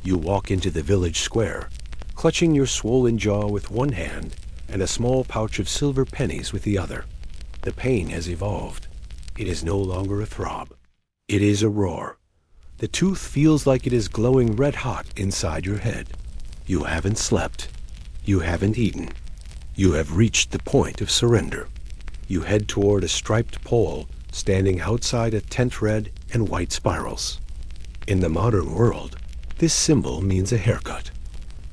You walk into the village square, clutching your swollen jaw with one hand and a small pouch of silver pennies with the other. The pain has evolved. It is no longer a throb. It is a roar. The tooth feels like it is glowing red hot inside your head. You haven't slept. You haven't eaten. You have reached the point of surrender. You head toward a striped pole standing outside a tent red and white spirals. In the modern world, this symbol means a haircut.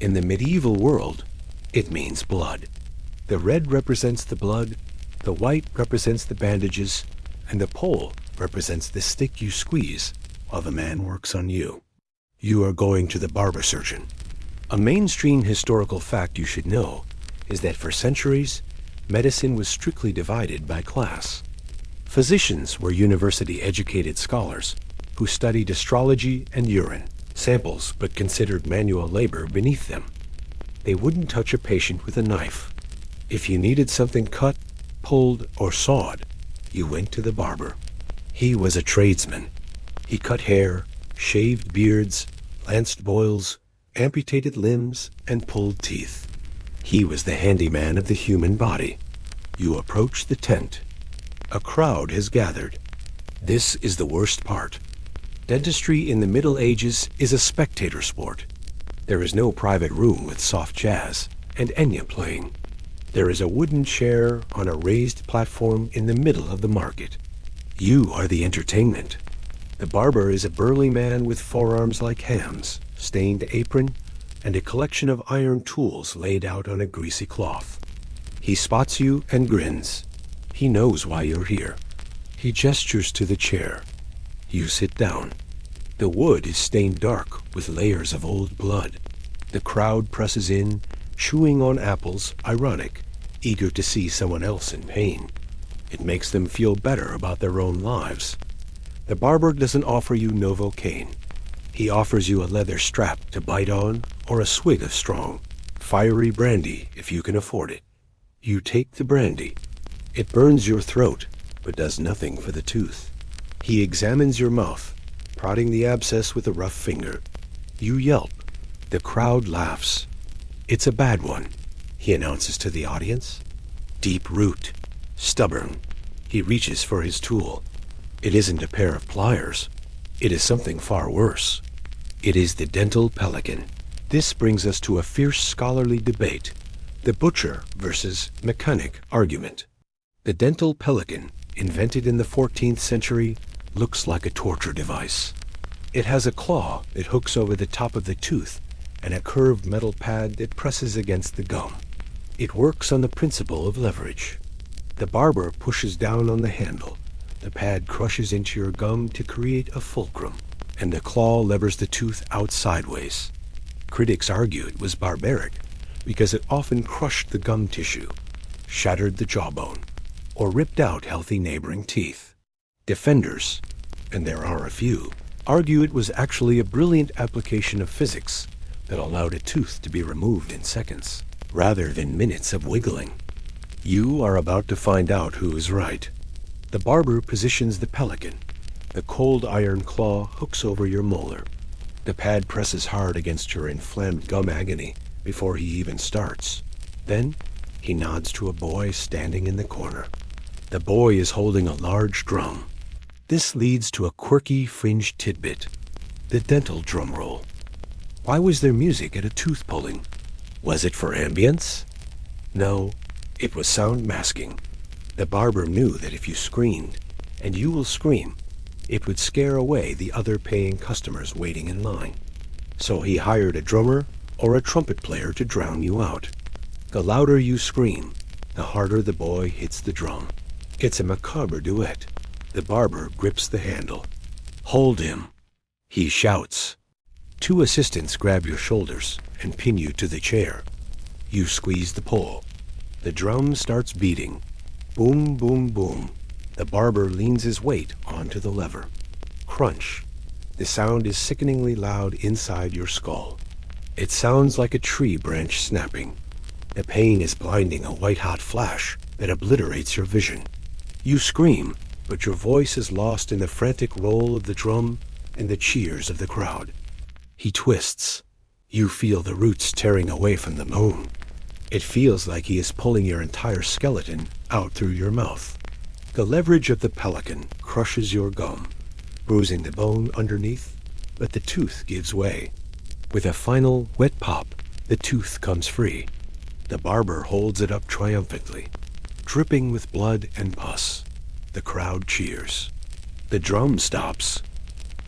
In the medieval world, it means blood. The red represents the blood, the white represents the bandages, and the pole represents the stick you squeeze while the man works on you. You are going to the barber surgeon. A mainstream historical fact you should know is that for centuries, medicine was strictly divided by class. Physicians were university-educated scholars who studied astrology and urine samples but considered manual labor beneath them. They wouldn't touch a patient with a knife. If you needed something cut, pulled, or sawed, you went to the barber. He was a tradesman. He cut hair, shaved beards, lanced boils, amputated limbs, and pulled teeth. He was the handyman of the human body. You approach the tent. A crowd has gathered. This is the worst part. Dentistry in the Middle Ages is a spectator sport. There is no private room with soft jazz and Enya playing. There is a wooden chair on a raised platform in the middle of the market. You are the entertainment. The barber is a burly man with forearms like hams, stained apron, and a collection of iron tools laid out on a greasy cloth. He spots you and grins. He knows why you're here. He gestures to the chair. You sit down. The wood is stained dark with layers of old blood. The crowd presses in, chewing on apples, ironic, eager to see someone else in pain. It makes them feel better about their own lives. The barber doesn't offer you Novocaine. He offers you a leather strap to bite on or a swig of strong, fiery brandy if you can afford it. You take the brandy. It burns your throat, but does nothing for the tooth. He examines your mouth, prodding the abscess with a rough finger. You yelp. The crowd laughs. It's a bad one, he announces to the audience. Deep root. Stubborn. He reaches for his tool. It isn't a pair of pliers. It is something far worse. It is the dental pelican. This brings us to a fierce scholarly debate, the butcher versus mechanic argument. The dental pelican, invented in the 14th century, looks like a torture device. It has a claw that hooks over the top of the tooth and a curved metal pad that presses against the gum. It works on the principle of leverage. The barber pushes down on the handle. The pad crushes into your gum to create a fulcrum, and the claw levers the tooth out sideways. Critics argue it was barbaric because it often crushed the gum tissue, shattered the jawbone, or ripped out healthy neighboring teeth. Defenders, and there are a few, argue it was actually a brilliant application of physics that allowed a tooth to be removed in seconds, rather than minutes of wiggling. You are about to find out who is right. The barber positions the pelican. The cold iron claw hooks over your molar. The pad presses hard against your inflamed gum agony before he even starts. Then, he nods to a boy standing in the corner. The boy is holding a large drum. This leads to a quirky fringed tidbit, the dental drum roll. Why was there music at a tooth pulling? Was it for ambience? No, it was sound masking. The barber knew that if you screamed, and you will scream, it would scare away the other paying customers waiting in line. So he hired a drummer or a trumpet player to drown you out. The louder you scream, the harder the boy hits the drum. It's a macabre duet. The barber grips the handle. Hold him, he shouts. Two assistants grab your shoulders and pin you to the chair. You squeeze the pull. The drum starts beating. Boom, boom, boom. The barber leans his weight onto the lever. Crunch. The sound is sickeningly loud inside your skull. It sounds like a tree branch snapping. The pain is blinding, a white-hot flash that obliterates your vision. You scream, but your voice is lost in the frantic roll of the drum and the cheers of the crowd. He twists. You feel the roots tearing away from the bone. It feels like he is pulling your entire skeleton out through your mouth. The leverage of the pelican crushes your gum, bruising the bone underneath, but the tooth gives way. With a final wet pop, the tooth comes free. The barber holds it up triumphantly, dripping with blood and pus. The crowd cheers. The drum stops.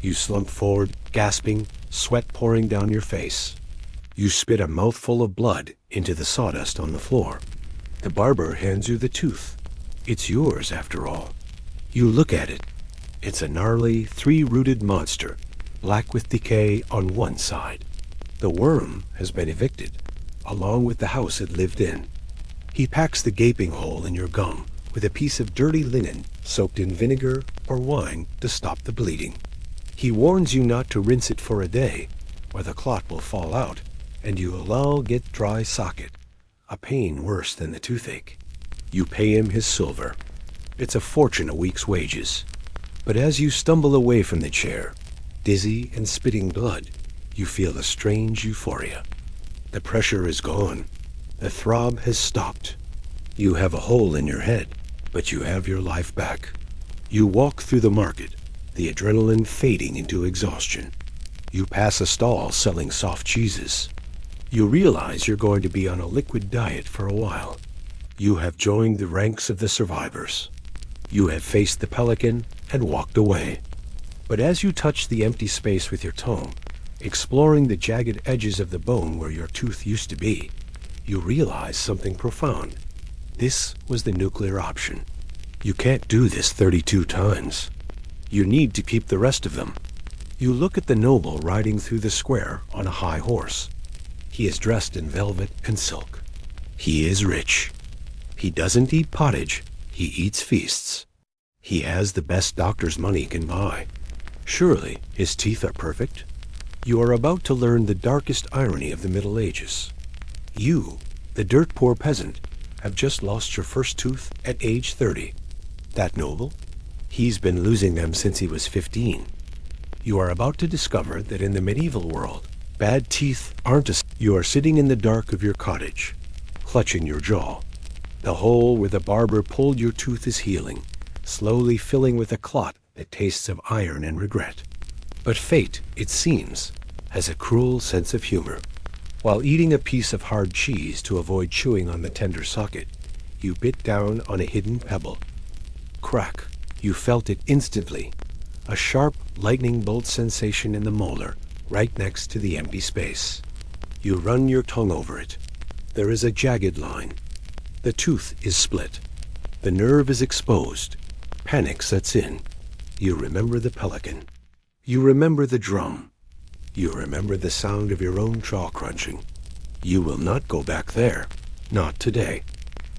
You slump forward, gasping, sweat pouring down your face. You spit a mouthful of blood into the sawdust on the floor. The barber hands you the tooth. It's yours, after all. You look at it. It's a gnarly, three-rooted monster, black with decay on one side. The worm has been evicted, along with the house it lived in. He packs the gaping hole in your gum with a piece of dirty linen soaked in vinegar or wine to stop the bleeding. He warns you not to rinse it for a day, or the clot will fall out, and you will all get dry socket, a pain worse than the toothache. You pay him his silver. It's a fortune a week's wages. But as you stumble away from the chair, dizzy and spitting blood, you feel a strange euphoria. The pressure is gone. The throb has stopped. You have a hole in your head, but you have your life back. You walk through the market, the adrenaline fading into exhaustion. You pass a stall selling soft cheeses. You realize you're going to be on a liquid diet for a while. You have joined the ranks of the survivors. You have faced the pelican and walked away. But as you touch the empty space with your tongue, exploring the jagged edges of the bone where your tooth used to be, you realize something profound. This was the nuclear option. You can't do this 32 times. You need to keep the rest of them. You look at the noble riding through the square on a high horse. He is dressed in velvet and silk. He is rich. He doesn't eat pottage, he eats feasts. He has the best doctor's money can buy. Surely his teeth are perfect. You are about to learn the darkest irony of the Middle Ages. You, the dirt-poor peasant, have just lost your first tooth at age 30. That noble? He's been losing them since he was 15. You are about to discover that in the medieval world, bad teeth aren't a... You are sitting in the dark of your cottage, clutching your jaw. The hole where the barber pulled your tooth is healing, slowly filling with a clot that tastes of iron and regret. But fate, it seems, has a cruel sense of humor. While eating a piece of hard cheese to avoid chewing on the tender socket, you bit down on a hidden pebble. Crack! You felt it instantly. A sharp, lightning bolt sensation in the molar, right next to the empty space. You run your tongue over it. There is a jagged line. The tooth is split. The nerve is exposed. Panic sets in. You remember the pelican. You remember the drum. You remember the sound of your own jaw crunching. You will not go back there. Not today.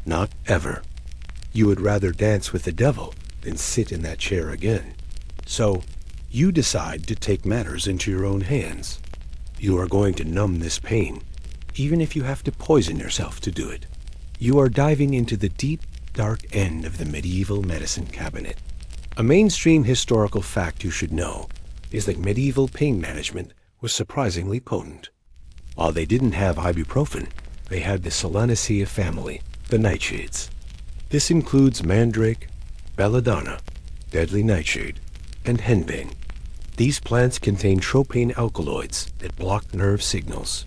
Not ever. You would rather dance with the devil than sit in that chair again. So, you decide to take matters into your own hands. You are going to numb this pain, even if you have to poison yourself to do it. You are diving into the deep, dark end of the medieval medicine cabinet. A mainstream historical fact you should know is that medieval pain management was surprisingly potent. While they didn't have ibuprofen, they had the Solanaceae family, the nightshades. This includes mandrake, belladonna, deadly nightshade, and henbane. These plants contain tropane alkaloids that block nerve signals.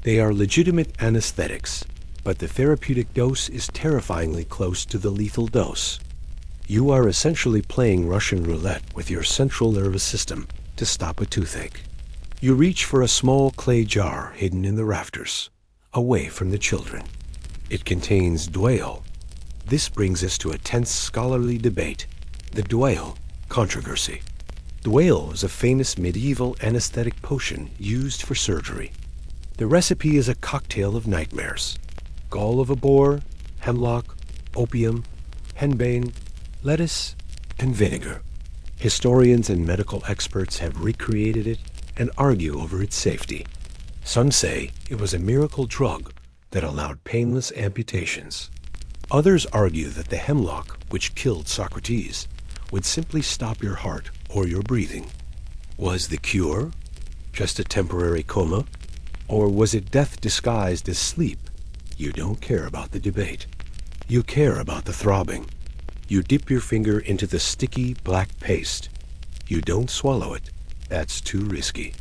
They are legitimate anesthetics, but the therapeutic dose is terrifyingly close to the lethal dose. You are essentially playing Russian roulette with your central nervous system to stop a toothache. You reach for a small clay jar hidden in the rafters, away from the children. It contains dwale. This brings us to a tense scholarly debate, the dwale controversy. Dwale is a famous medieval anesthetic potion used for surgery. The recipe is a cocktail of nightmares. Gall of a boar, hemlock, opium, henbane, lettuce, and vinegar. Historians and medical experts have recreated it and argue over its safety. Some say it was a miracle drug that allowed painless amputations. Others argue that the hemlock, which killed Socrates, would simply stop your heart or your breathing. Was the cure just a temporary coma? Or was it death disguised as sleep? You don't care about the debate. You care about the throbbing. You dip your finger into the sticky black paste. You don't swallow it. That's too risky.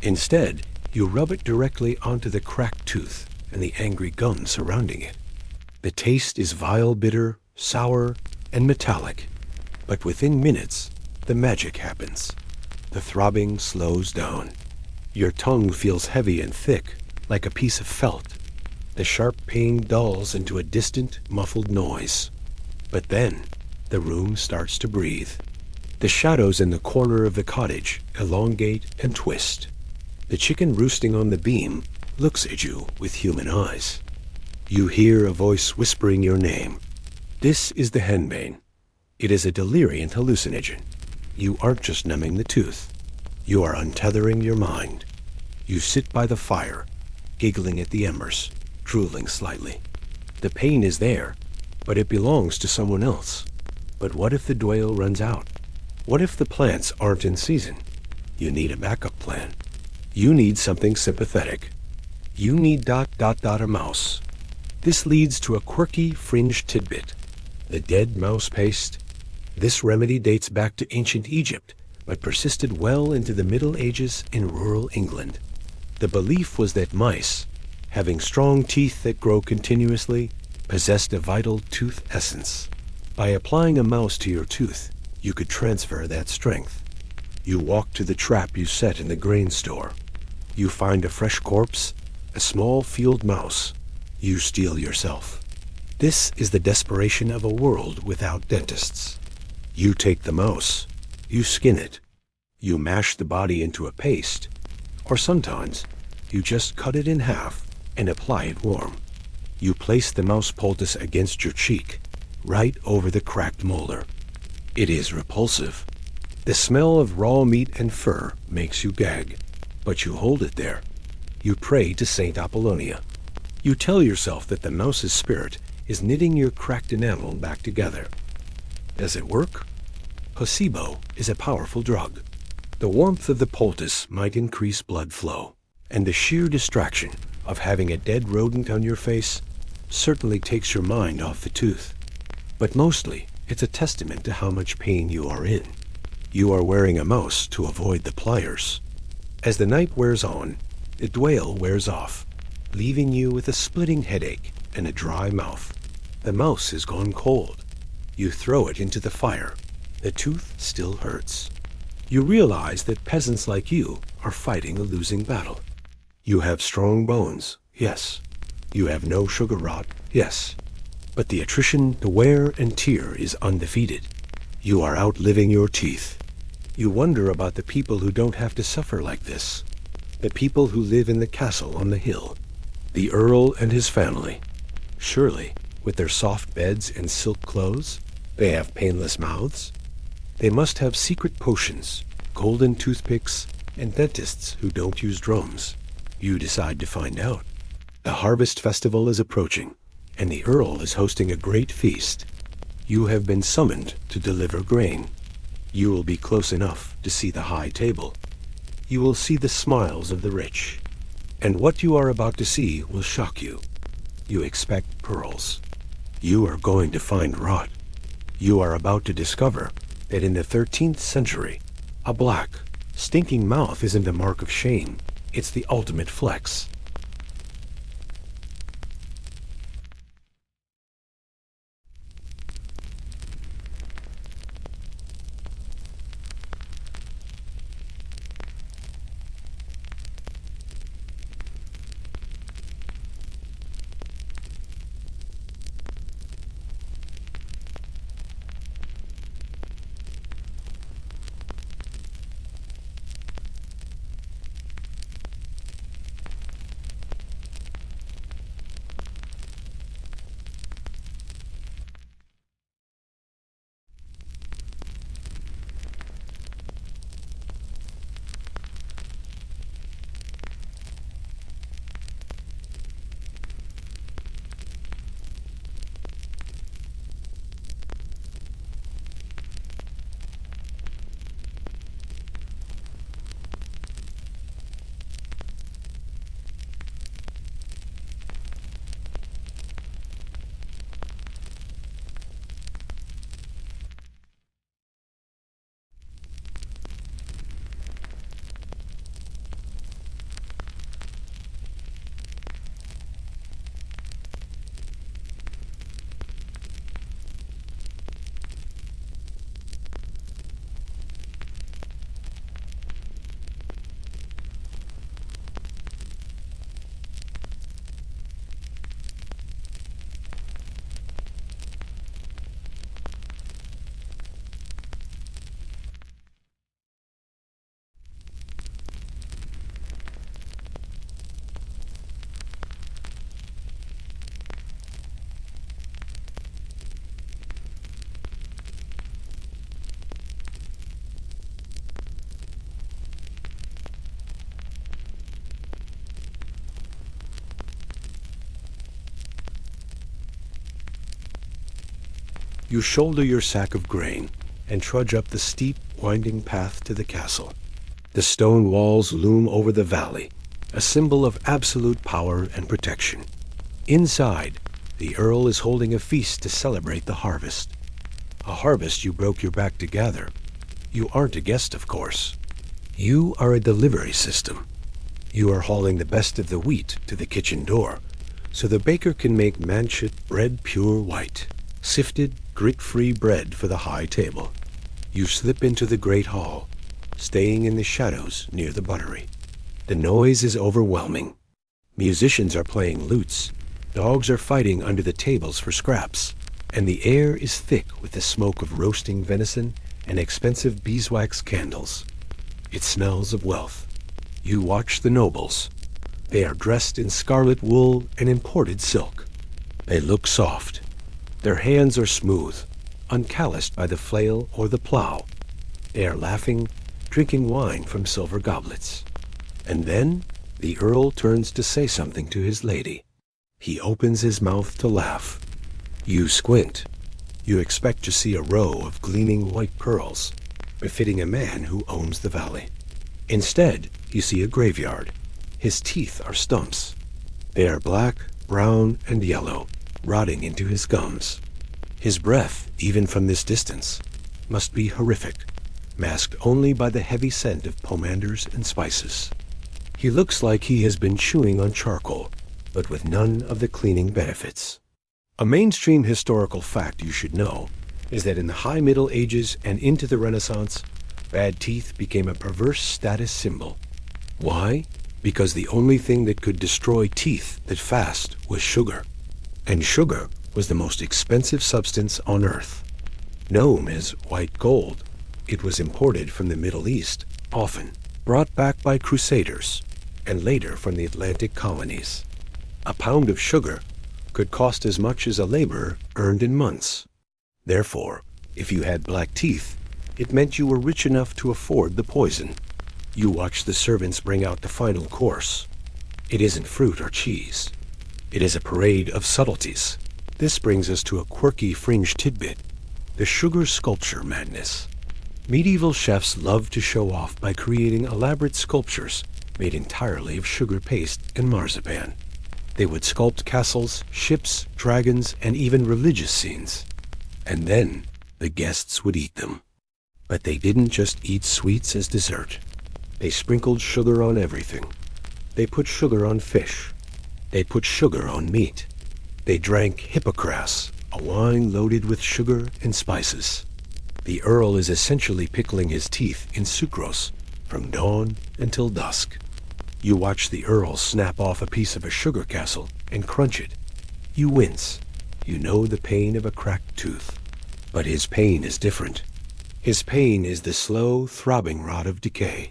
Instead, you rub it directly onto the cracked tooth and the angry gum surrounding it. The taste is vile bitter, sour, and metallic. But within minutes, the magic happens. The throbbing slows down. Your tongue feels heavy and thick, like a piece of felt. The sharp pain dulls into a distant, muffled noise. But then, the room starts to breathe. The shadows in the corner of the cottage elongate and twist. The chicken roosting on the beam looks at you with human eyes. You hear a voice whispering your name. This is the henbane. It is a deliriant hallucinogen. You aren't just numbing the tooth. You are untethering your mind. You sit by the fire, giggling at the embers, drooling slightly. The pain is there, but it belongs to someone else. But what if the dwale runs out? What if the plants aren't in season? You need a backup plan. You need something sympathetic. You need ... a mouse. This leads to a quirky fringe tidbit. The dead mouse paste. This remedy dates back to ancient Egypt, but persisted well into the Middle Ages in rural England. The belief was that mice, having strong teeth that grow continuously, possessed a vital tooth essence. By applying a mouse to your tooth, you could transfer that strength. You walk to the trap you set in the grain store. You find a fresh corpse, a small field mouse. You steal yourself. This is the desperation of a world without dentists. You take the mouse. You skin it. You mash the body into a paste. Or sometimes, you just cut it in half and apply it warm. You place the mouse poultice against your cheek, right over the cracked molar. It is repulsive. The smell of raw meat and fur makes you gag, but you hold it there. You pray to Saint Apollonia. You tell yourself that the mouse's spirit is knitting your cracked enamel back together. Does it work? Placebo is a powerful drug. The warmth of the poultice might increase blood flow, and the sheer distraction of having a dead rodent on your face certainly takes your mind off the tooth. But mostly, it's a testament to how much pain you are in. You are wearing a mouse to avoid the pliers. As the night wears on, the dwale wears off, leaving you with a splitting headache and a dry mouth. The mouse has gone cold. You throw it into the fire. The tooth still hurts. You realize that peasants like you are fighting a losing battle. You have strong bones, yes. You have no sugar rot, yes. But the attrition, the wear and tear is undefeated. You are outliving your teeth. You wonder about the people who don't have to suffer like this. The people who live in the castle on the hill. The earl and his family. Surely, with their soft beds and silk clothes, they have painless mouths. They must have secret potions, golden toothpicks, and dentists who don't use drums. You decide to find out. The harvest festival is approaching, and the earl is hosting a great feast. You have been summoned to deliver grain. You will be close enough to see the high table. You will see the smiles of the rich. And what you are about to see will shock you. You expect pearls. You are going to find rot. You are about to discover that in the 13th century, a black, stinking mouth isn't a mark of shame. It's the ultimate flex. You shoulder your sack of grain and trudge up the steep, winding path to the castle. The stone walls loom over the valley, a symbol of absolute power and protection. Inside, the earl is holding a feast to celebrate the harvest. A harvest you broke your back to gather. You aren't a guest, of course. You are a delivery system. You are hauling the best of the wheat to the kitchen door, so the baker can make manchet bread pure white, sifted, grit-free bread for the high table. You slip into the great hall, staying in the shadows near the buttery. The noise is overwhelming. Musicians are playing lutes, dogs are fighting under the tables for scraps, and the air is thick with the smoke of roasting venison and expensive beeswax candles. It smells of wealth. You watch the nobles. They are dressed in scarlet wool and imported silk. They look soft. Their hands are smooth, uncalloused by the flail or the plow. They are laughing, drinking wine from silver goblets. And then the earl turns to say something to his lady. He opens his mouth to laugh. You squint. You expect to see a row of gleaming white pearls, befitting a man who owns the valley. Instead, you see a graveyard. His teeth are stumps. They are black, brown, and yellow, rotting into his gums. His breath, even from this distance, must be horrific, masked only by the heavy scent of pomanders and spices. He looks like he has been chewing on charcoal, but with none of the cleaning benefits. A mainstream historical fact you should know is that in the High Middle Ages and into the Renaissance, bad teeth became a perverse status symbol. Why? Because the only thing that could destroy teeth that fast was sugar. And sugar was the most expensive substance on earth. Known as white gold, it was imported from the Middle East, often brought back by crusaders, and later from the Atlantic colonies. A pound of sugar could cost as much as a laborer earned in months. Therefore, if you had black teeth, it meant you were rich enough to afford the poison. You watch the servants bring out the final course. It isn't fruit or cheese. It is a parade of subtleties. This brings us to a quirky fringe tidbit, the sugar sculpture madness. Medieval chefs loved to show off by creating elaborate sculptures made entirely of sugar paste and marzipan. They would sculpt castles, ships, dragons, and even religious scenes. And then the guests would eat them. But they didn't just eat sweets as dessert. They sprinkled sugar on everything. They put sugar on fish. They put sugar on meat. They drank hippocras, a wine loaded with sugar and spices. The earl is essentially pickling his teeth in sucrose from dawn until dusk. You watch the earl snap off a piece of a sugar castle and crunch it. You wince. You know the pain of a cracked tooth. But his pain is different. His pain is the slow, throbbing rot of decay.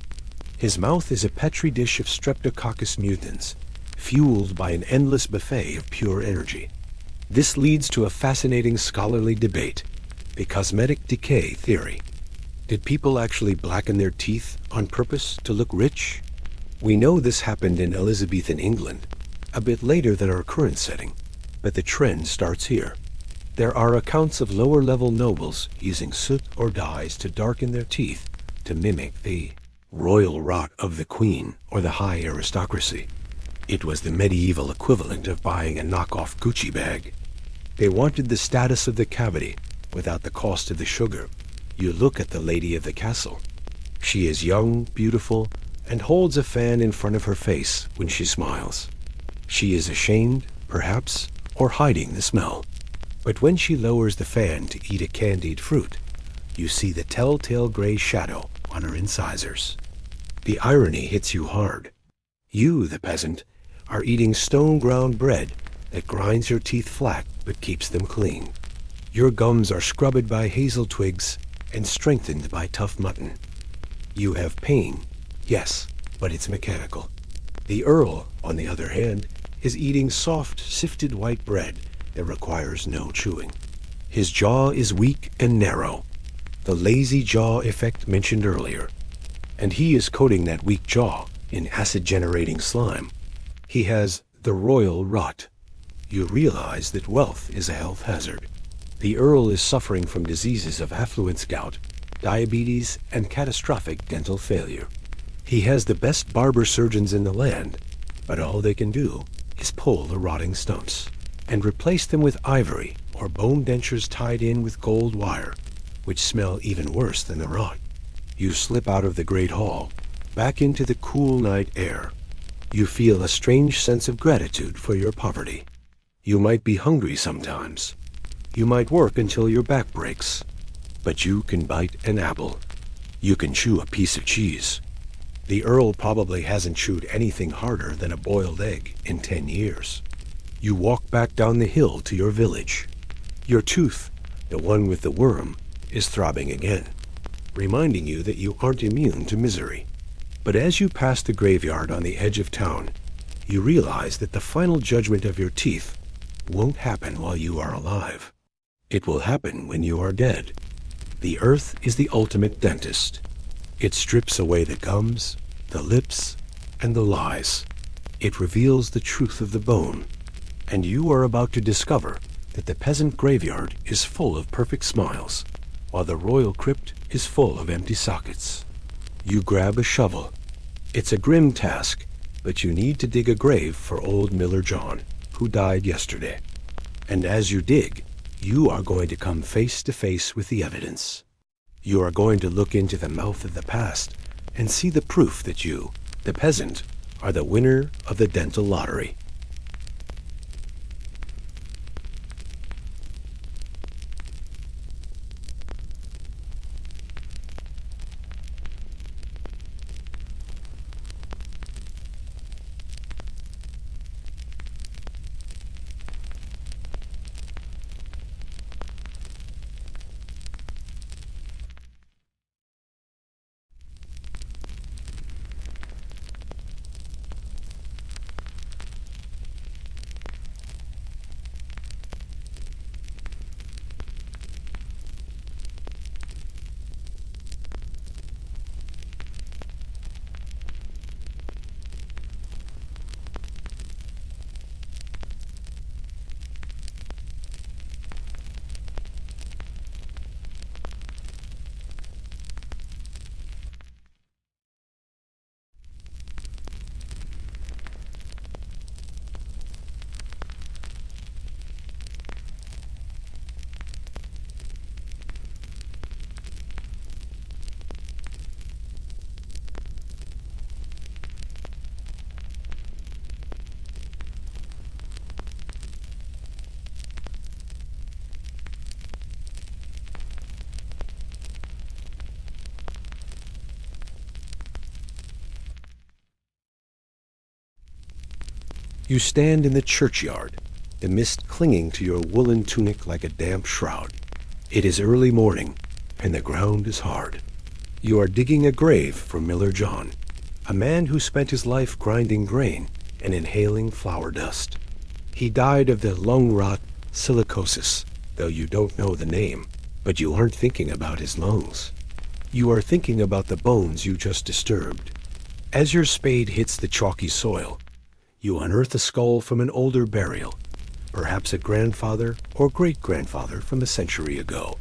His mouth is a petri dish of Streptococcus mutans, fueled by an endless buffet of pure energy. This leads to a fascinating scholarly debate, the cosmetic decay theory. Did people actually blacken their teeth on purpose to look rich? We know this happened in Elizabethan England, a bit later than our current setting, but the trend starts here. There are accounts of lower-level nobles using soot or dyes to darken their teeth to mimic the royal rot of the queen or the high aristocracy. It was the medieval equivalent of buying a knockoff Gucci bag. They wanted the status of the cavity without the cost of the sugar. You look at the lady of the castle. She is young, beautiful, and holds a fan in front of her face when she smiles. She is ashamed, perhaps, or hiding the smell. But when she lowers the fan to eat a candied fruit, you see the telltale gray shadow on her incisors. The irony hits you hard. You, the peasant, are eating stone-ground bread that grinds your teeth flat but keeps them clean. Your gums are scrubbed by hazel twigs and strengthened by tough mutton. You have pain, yes, but it's mechanical. The earl, on the other hand, is eating soft, sifted white bread that requires no chewing. His jaw is weak and narrow, the lazy jaw effect mentioned earlier, and he is coating that weak jaw in acid-generating slime. He has the royal rot. You realize that wealth is a health hazard. The earl is suffering from diseases of affluence gout, diabetes, and catastrophic dental failure. He has the best barber surgeons in the land, but all they can do is pull the rotting stumps and replace them with ivory or bone dentures tied in with gold wire, which smell even worse than the rot. You slip out of the great hall, back into the cool night air. You feel a strange sense of gratitude for your poverty. You might be hungry sometimes. You might work until your back breaks, but you can bite an apple. You can chew a piece of cheese. The Earl probably hasn't chewed anything harder than a boiled egg in 10 years. You walk back down the hill to your village. Your tooth, the one with the worm, is throbbing again, reminding you that you aren't immune to misery. But as you pass the graveyard on the edge of town, you realize that the final judgment of your teeth won't happen while you are alive. It will happen when you are dead. The earth is the ultimate dentist. It strips away the gums, the lips, and the lies. It reveals the truth of the bone. And you are about to discover that the peasant graveyard is full of perfect smiles, while the royal crypt is full of empty sockets. You grab a shovel. It's a grim task, but you need to dig a grave for old Miller John, who died yesterday. And as you dig, you are going to come face to face with the evidence. You are going to look into the mouth of the past and see the proof that you, the peasant, are the winner of the dental lottery. You stand in the churchyard, the mist clinging to your woolen tunic like a damp shroud. It is early morning, and the ground is hard. You are digging a grave for Miller John, a man who spent his life grinding grain and inhaling flour dust. He died of the lung rot silicosis, though you don't know the name, but you aren't thinking about his lungs. You are thinking about the bones you just disturbed. As your spade hits the chalky soil, you unearth a skull from an older burial, perhaps a grandfather or great-grandfather from a century ago.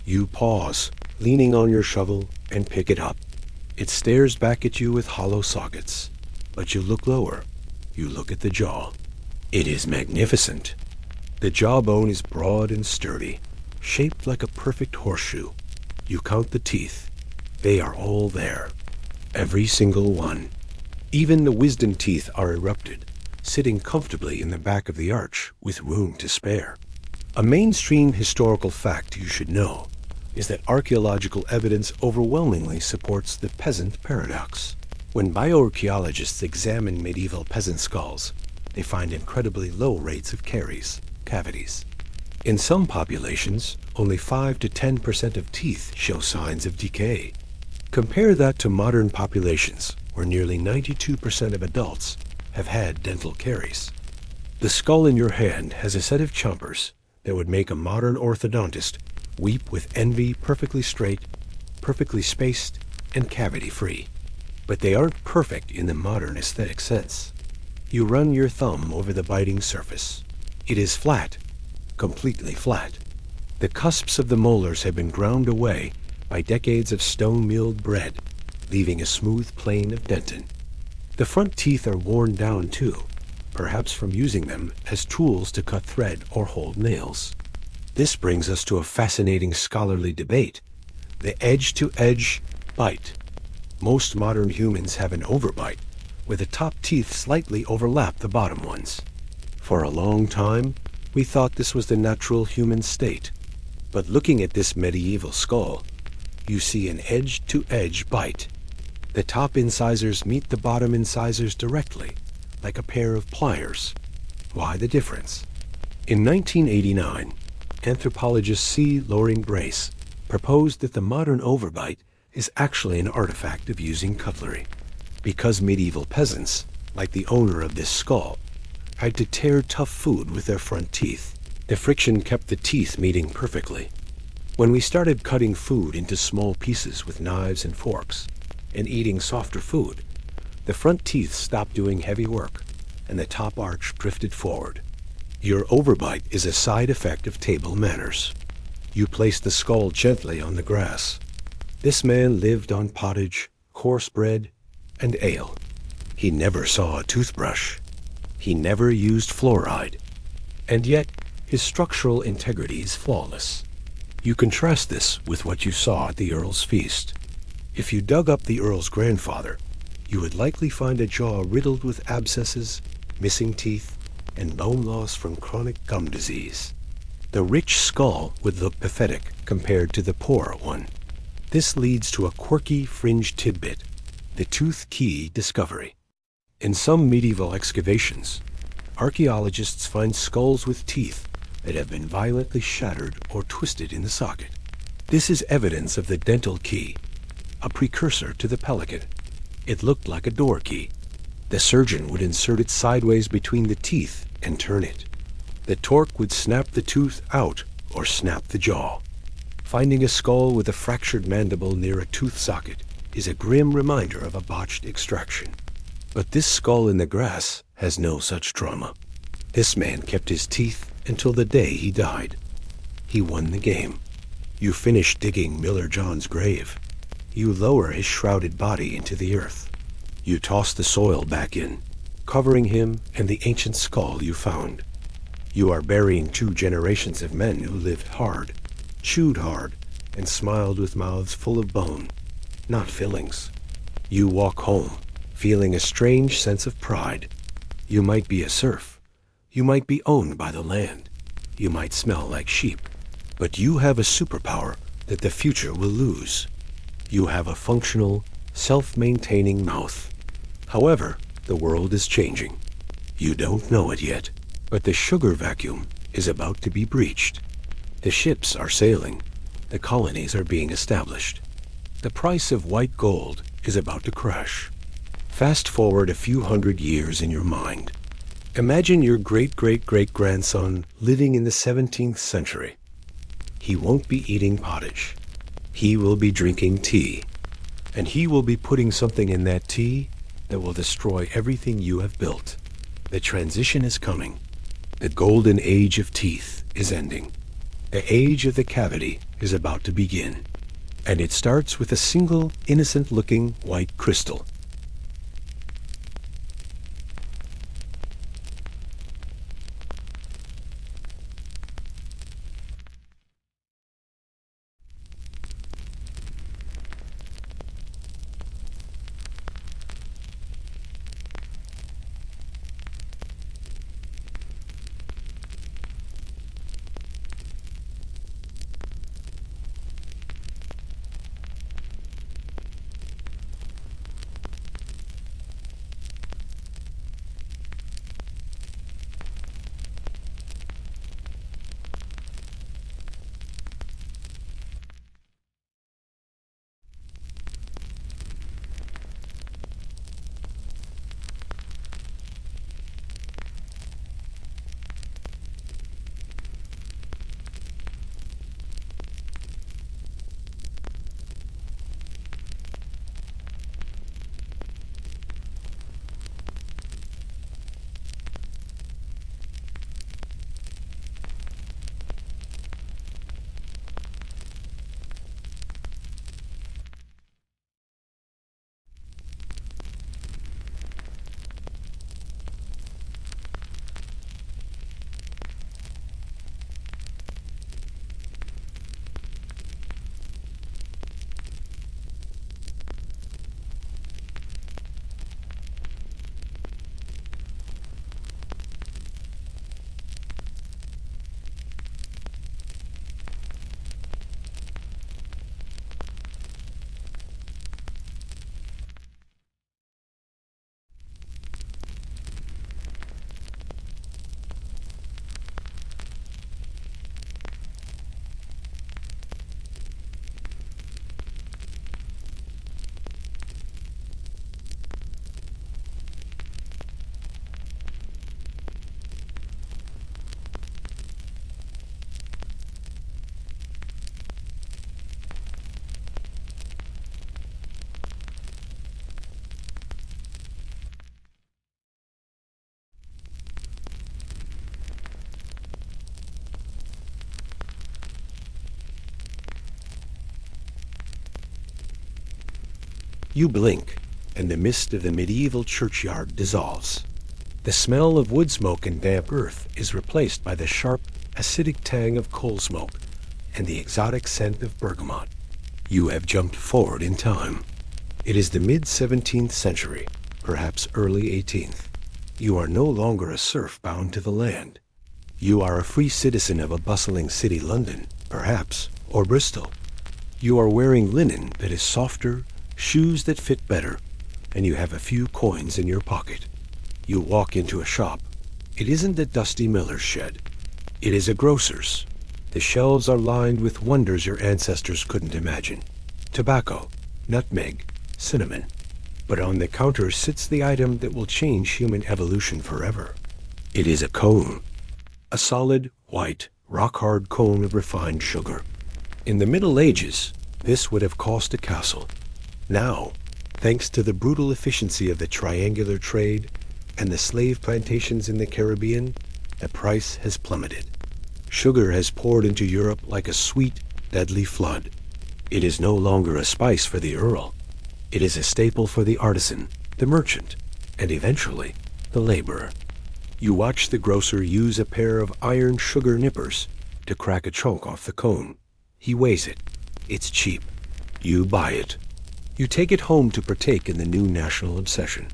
You pause, leaning on your shovel, and pick it up. It stares back at you with hollow sockets, but you look lower. You look at the jaw. It is magnificent. The jawbone is broad and sturdy, shaped like a perfect horseshoe. You count the teeth. They are all there. Every single one. Even the wisdom teeth are erupted, sitting comfortably in the back of the arch with room to spare. A mainstream historical fact you should know is that archaeological evidence overwhelmingly supports the peasant paradox. When bioarchaeologists examine medieval peasant skulls, they find incredibly low rates of cavities. In some populations, only 5 to 10% of teeth show signs of decay. Compare that to modern populations, where nearly 92% of adults have had dental caries. The skull in your hand has a set of chompers that would make a modern orthodontist weep with envy, perfectly straight, perfectly spaced, and cavity-free. But they aren't perfect in the modern aesthetic sense. You run your thumb over the biting surface. It is flat, completely flat. The cusps of the molars have been ground away by decades of stone-milled bread, leaving a smooth plane of dentin. The front teeth are worn down too, perhaps from using them as tools to cut thread or hold nails. This brings us to a fascinating scholarly debate: the edge-to-edge bite. Most modern humans have an overbite, where the top teeth slightly overlap the bottom ones. For a long time, we thought this was the natural human state. But looking at this medieval skull, you see an edge-to-edge bite. The top incisors meet the bottom incisors directly, like a pair of pliers. Why the difference? In 1989, anthropologist C. Loring Brace proposed that the modern overbite is actually an artifact of using cutlery, because medieval peasants, like the owner of this skull, had to tear tough food with their front teeth. The friction kept the teeth meeting perfectly. When we started cutting food into small pieces with knives and forks, and eating softer food, the front teeth stopped doing heavy work, and the top arch drifted forward. Your overbite is a side effect of table manners. You place the skull gently on the grass. This man lived on pottage, coarse bread, and ale. He never saw a toothbrush. He never used fluoride. And yet, his structural integrity is flawless. You contrast this with what you saw at the Earl's feast. If you dug up the Earl's grandfather, you would likely find a jaw riddled with abscesses, missing teeth, and bone loss from chronic gum disease. The rich skull would look pathetic compared to the poorer one. This leads to a quirky fringe tidbit, the tooth key discovery. In some medieval excavations, archaeologists find skulls with teeth that have been violently shattered or twisted in the socket. This is evidence of the dental key, a precursor to the pelican. It looked like a door key. The surgeon would insert it sideways between the teeth and turn it. The torque would snap the tooth out or snap the jaw. Finding a skull with a fractured mandible near a tooth socket is a grim reminder of a botched extraction. But this skull in the grass has no such trauma. This man kept his teeth until the day he died. He won the game. You finish digging Miller John's grave. You lower his shrouded body into the earth. You toss the soil back in, covering him and the ancient skull you found. You are burying 2 generations of men who lived hard, chewed hard, and smiled with mouths full of bone, not fillings. You walk home, feeling a strange sense of pride. You might be a serf. You might be owned by the land. You might smell like sheep. But you have a superpower that the future will lose. You have a functional, self-maintaining mouth. However, the world is changing. You don't know it yet, but the sugar vacuum is about to be breached. The ships are sailing. The colonies are being established. The price of white gold is about to crash. Fast forward a few hundred years in your mind. Imagine your great-great-great-grandson living in the 17th century. He won't be eating pottage. He will be drinking tea. And he will be putting something in that tea that will destroy everything you have built. The transition is coming. The golden age of teeth is ending. The age of the cavity is about to begin. And it starts with a single, innocent-looking white crystal. You blink, and the mist of the medieval churchyard dissolves. The smell of wood smoke and damp earth is replaced by the sharp, acidic tang of coal smoke and the exotic scent of bergamot. You have jumped forward in time. It is the mid-17th century, perhaps early 18th. You are no longer a serf bound to the land. You are a free citizen of a bustling city, London, perhaps, or Bristol. You are wearing linen that is softer, shoes that fit better, and you have a few coins in your pocket. You walk into a shop. It isn't a dusty miller's shed. It is a grocer's. The shelves are lined with wonders your ancestors couldn't imagine. Tobacco, nutmeg, cinnamon. But on the counter sits the item that will change human evolution forever. It is a cone. A solid, white, rock-hard cone of refined sugar. In the Middle Ages, this would have cost a castle. Now, thanks to the brutal efficiency of the triangular trade and the slave plantations in the Caribbean, the price has plummeted. Sugar has poured into Europe like a sweet, deadly flood. It is no longer a spice for the earl. It is a staple for the artisan, the merchant, and eventually, the laborer. You watch the grocer use a pair of iron sugar nippers to crack a chunk off the cone. He weighs it. It's cheap. You buy it. You take it home to partake in the new national obsession.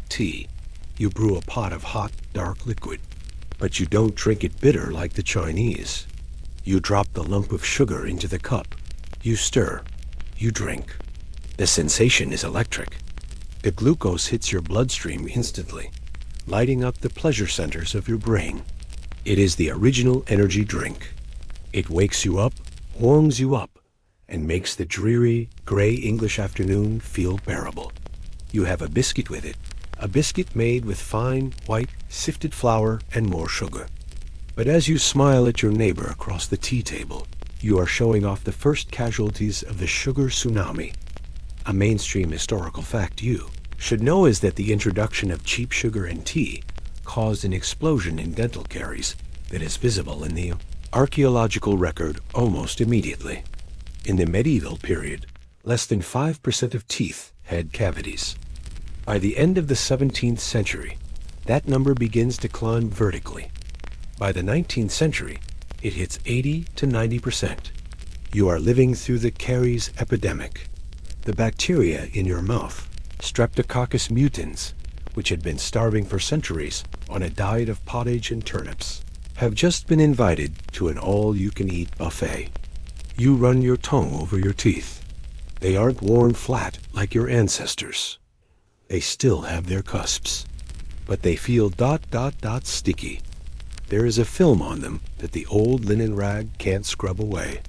Tea. You brew a pot of hot, dark liquid. But you don't drink it bitter like the Chinese. You drop the lump of sugar into the cup. You stir. You drink. The sensation is electric. The glucose hits your bloodstream instantly, lighting up the pleasure centers of your brain. It is the original energy drink. It wakes you up, warms you up, and makes the dreary, gray English afternoon feel bearable. You have a biscuit with it, a biscuit made with fine, white, sifted flour and more sugar. But as you smile at your neighbor across the tea table, you are showing off the first casualties of the sugar tsunami. A mainstream historical fact you should know is that the introduction of cheap sugar and tea caused an explosion in dental caries that is visible in the archaeological record almost immediately. In the medieval period, less than 5% of teeth had cavities. By the end of the 17th century, that number begins to climb vertically. By the 19th century, it hits 80 to 90%. You are living through the caries epidemic. The bacteria in your mouth, Streptococcus mutans, which had been starving for centuries on a diet of pottage and turnips, have just been invited to an all-you-can-eat buffet. You run your tongue over your teeth. They aren't worn flat like your ancestors. They still have their cusps, but they feel ... sticky. There is a film on them that the old linen rag can't scrub away.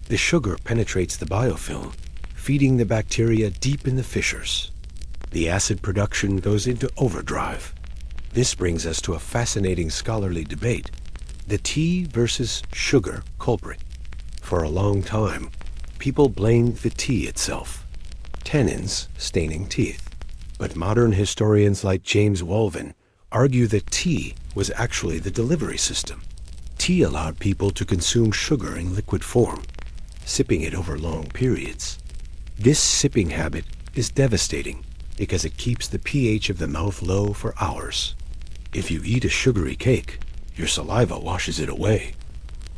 The sugar penetrates the biofilm, feeding the bacteria deep in the fissures. The acid production goes into overdrive. This brings us to a fascinating scholarly debate: the tea versus sugar culprit. For a long time, people blamed the tea itself, tannins staining teeth. But modern historians like James Walvin argue that tea was actually the delivery system. Tea allowed people to consume sugar in liquid form, sipping it over long periods. This sipping habit is devastating because it keeps the pH of the mouth low for hours. If you eat a sugary cake, your saliva washes it away.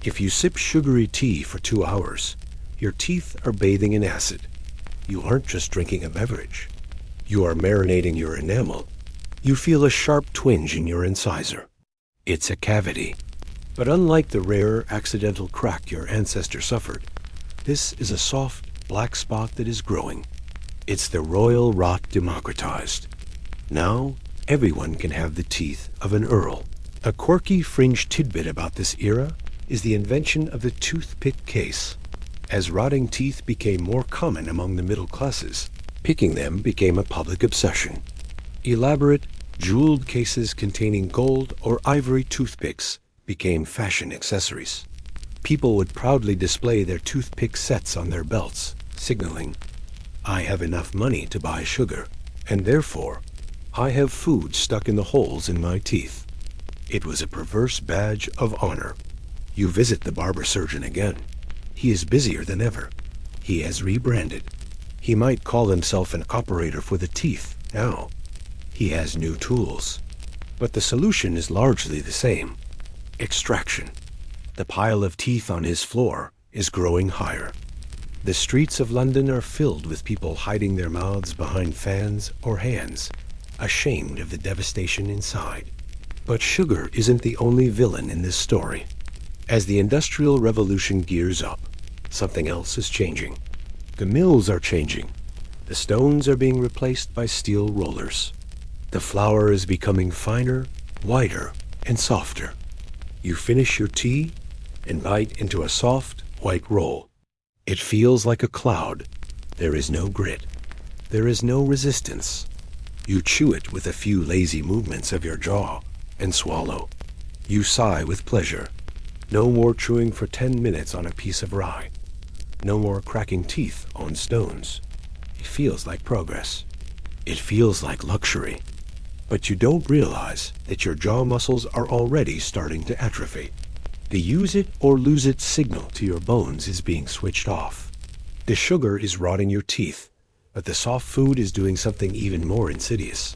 If you sip sugary tea for 2 hours, your teeth are bathing in acid. You aren't just drinking a beverage. You are marinating your enamel. You feel a sharp twinge in your incisor. It's a cavity. But unlike the rare accidental crack your ancestor suffered, this is a soft, black spot that is growing. It's the royal rot democratized. Now, everyone can have the teeth of an earl. A quirky fringe tidbit about this era is the invention of the toothpick case. As rotting teeth became more common among the middle classes, picking them became a public obsession. Elaborate, jeweled cases containing gold or ivory toothpicks became fashion accessories. People would proudly display their toothpick sets on their belts, signaling, "I have enough money to buy sugar, and therefore, I have food stuck in the holes in my teeth." It was a perverse badge of honor. You visit the barber surgeon again. He is busier than ever. He has rebranded. He might call himself an operator for the teeth now. He has new tools. But the solution is largely the same. Extraction. The pile of teeth on his floor is growing higher. The streets of London are filled with people hiding their mouths behind fans or hands, ashamed of the devastation inside. But sugar isn't the only villain in this story. As the Industrial Revolution gears up, something else is changing. The mills are changing. The stones are being replaced by steel rollers. The flour is becoming finer, whiter, and softer. You finish your tea and bite into a soft, white roll. It feels like a cloud. There is no grit. There is no resistance. You chew it with a few lazy movements of your jaw and swallow. You sigh with pleasure. No more chewing for 10 minutes on a piece of rye. No more cracking teeth on stones. It feels like progress. It feels like luxury. But you don't realize that your jaw muscles are already starting to atrophy. The use it or lose it signal to your bones is being switched off. The sugar is rotting your teeth, but the soft food is doing something even more insidious.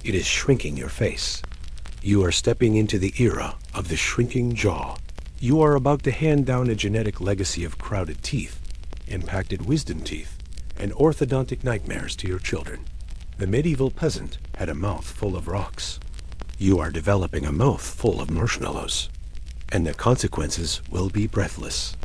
It is shrinking your face. You are stepping into the era of the shrinking jaw. You are about to hand down a genetic legacy of crowded teeth, impacted wisdom teeth, and orthodontic nightmares to your children. The medieval peasant had a mouth full of rocks. You are developing a mouth full of marshmallows, and the consequences will be breathless.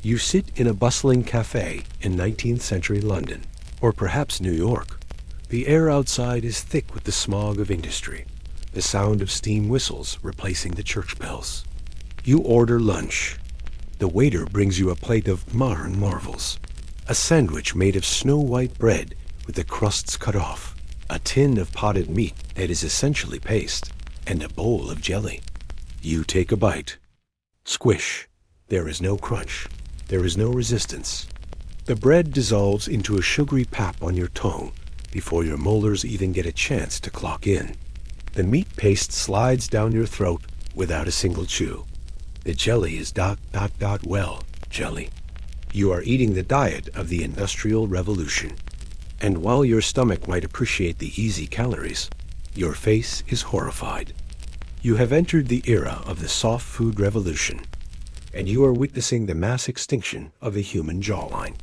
You sit in a bustling cafe in 19th century London, or perhaps New York. The air outside is thick with the smog of industry, the sound of steam whistles replacing the church bells. You order lunch. The waiter brings you a plate of modern marvels. A sandwich made of snow-white bread with the crusts cut off, a tin of potted meat that is essentially paste, and a bowl of jelly. You take a bite. Squish. There is no crunch. There is no resistance. The bread dissolves into a sugary pap on your tongue before your molars even get a chance to clock in. The meat paste slides down your throat without a single chew. The jelly is well jelly. You are eating the diet of the Industrial Revolution. And while your stomach might appreciate the easy calories, your face is horrified. You have entered the era of the soft food revolution, and you are witnessing the mass extinction of the human jawline.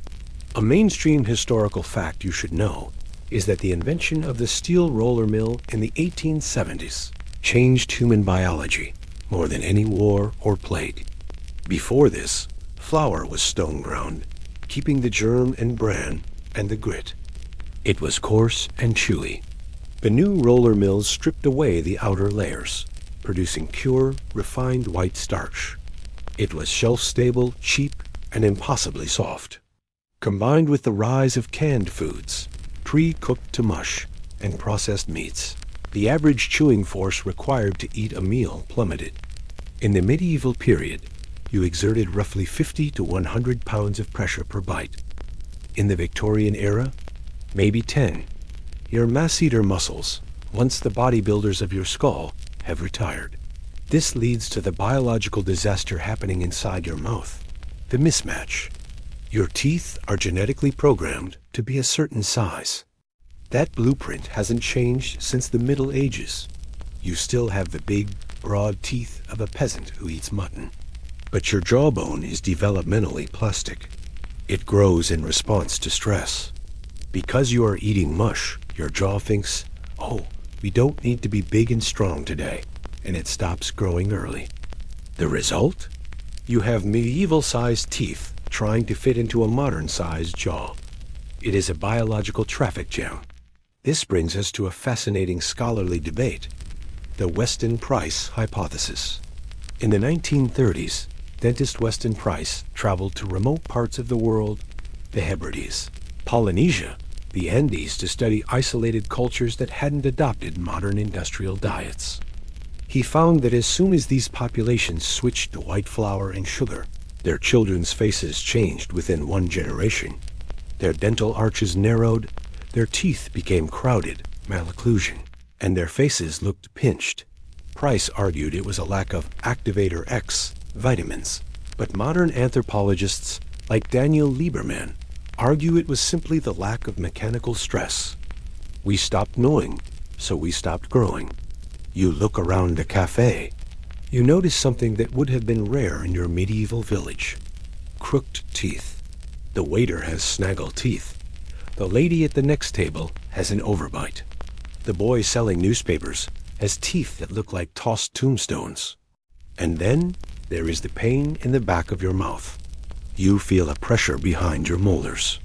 A mainstream historical fact you should know is that the invention of the steel roller mill in the 1870s changed human biology more than any war or plague. Before this, flour was stone ground, keeping the germ and bran and the grit. It was coarse and chewy. The new roller mills stripped away the outer layers, producing pure, refined white starch. It was shelf-stable, cheap, and impossibly soft. Combined with the rise of canned foods, pre-cooked to mush, and processed meats, the average chewing force required to eat a meal plummeted. In the medieval period, you exerted roughly 50 to 100 pounds of pressure per bite. In the Victorian era, maybe 10. Your mass-eater muscles, once the bodybuilders of your skull, have retired. This leads to the biological disaster happening inside your mouth, the mismatch. Your teeth are genetically programmed to be a certain size. That blueprint hasn't changed since the Middle Ages. You still have the big, broad teeth of a peasant who eats mutton. But your jawbone is developmentally plastic. It grows in response to stress. Because you are eating mush, your jaw thinks, "Oh, we don't need to be big and strong today," and it stops growing early. The result? You have medieval-sized teeth trying to fit into a modern-sized jaw. It is a biological traffic jam. This brings us to a fascinating scholarly debate, the Weston Price hypothesis. In the 1930s, dentist Weston Price traveled to remote parts of the world, the Hebrides, Polynesia, the Andes, to study isolated cultures that hadn't adopted modern industrial diets. He found that as soon as these populations switched to white flour and sugar, their children's faces changed within one generation. Their dental arches narrowed, their teeth became crowded, malocclusion, and their faces looked pinched. Price argued it was a lack of activator X vitamins, but modern anthropologists like Daniel Lieberman argue it was simply the lack of mechanical stress. We stopped knowing, so we stopped growing. You look around a cafe. You notice something that would have been rare in your medieval village. Crooked teeth. The waiter has snaggle teeth. The lady at the next table has an overbite. The boy selling newspapers has teeth that look like tossed tombstones. And then there is the pain in the back of your mouth. You feel a pressure behind your molars.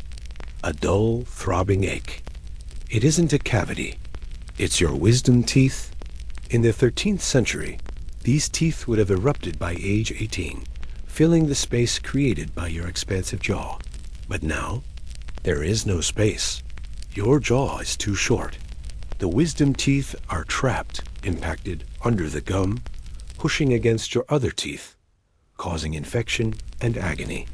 A dull, throbbing ache. It isn't a cavity. It's your wisdom teeth. In the 13th century, these teeth would have erupted by age 18, filling the space created by your expansive jaw. But now, there is no space. Your jaw is too short. The wisdom teeth are trapped, impacted under the gum, pushing against your other teeth, causing infection and agony.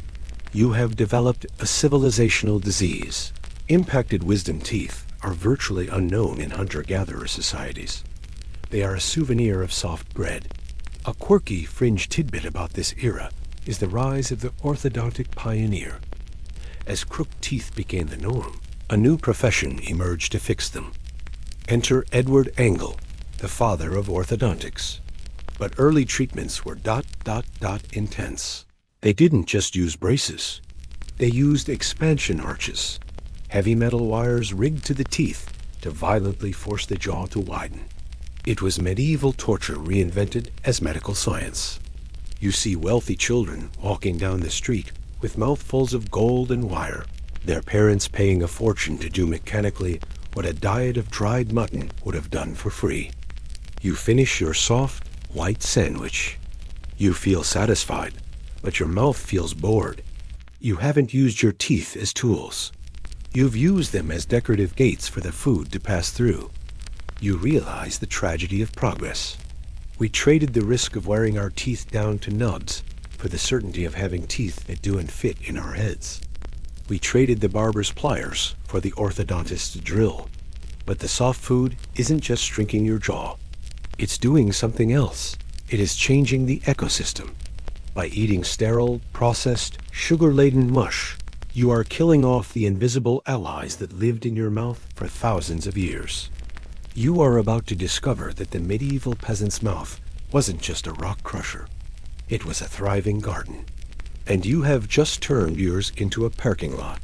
You have developed a civilizational disease. Impacted wisdom teeth are virtually unknown in hunter-gatherer societies. They are a souvenir of soft bread. A quirky fringe tidbit about this era is the rise of the orthodontic pioneer. As crooked teeth became the norm, a new profession emerged to fix them. Enter Edward Angle, the father of orthodontics. But early treatments were intense. They didn't just use braces. They used expansion arches, heavy metal wires rigged to the teeth to violently force the jaw to widen. It was medieval torture reinvented as medical science. You see wealthy children walking down the street with mouthfuls of gold and wire, their parents paying a fortune to do mechanically what a diet of dried mutton would have done for free. You finish your soft, white sandwich. You feel satisfied, but your mouth feels bored. You haven't used your teeth as tools. You've used them as decorative gates for the food to pass through. You realize the tragedy of progress. We traded the risk of wearing our teeth down to nubs for the certainty of having teeth that do and fit in our heads. We traded the barber's pliers for the orthodontist's drill. But the soft food isn't just shrinking your jaw. It's doing something else. It is changing the ecosystem. By eating sterile, processed, sugar-laden mush, you are killing off the invisible allies that lived in your mouth for thousands of years. You are about to discover that the medieval peasant's mouth wasn't just a rock crusher. It was a thriving garden. And you have just turned yours into a parking lot.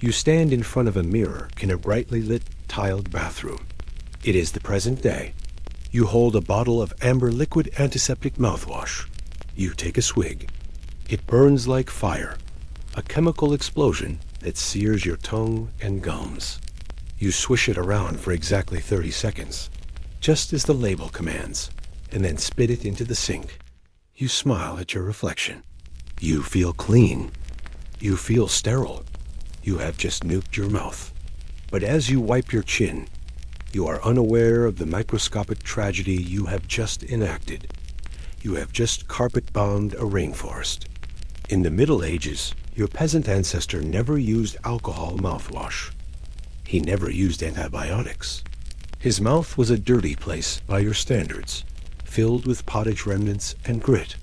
You stand in front of a mirror in a brightly lit, tiled bathroom. It is the present day. You hold a bottle of amber liquid antiseptic mouthwash. You take a swig. It burns like fire, a chemical explosion that sears your tongue and gums. You swish it around for exactly 30 seconds, just as the label commands, and then spit it into the sink. You smile at your reflection. You feel clean. You feel sterile. You have just nuked your mouth. But as you wipe your chin, you are unaware of the microscopic tragedy you have just enacted. You have just carpet-bombed a rainforest. In the Middle Ages, your peasant ancestor never used alcohol mouthwash. He never used antibiotics. His mouth was a dirty place by your standards, filled with pottage remnants and grit.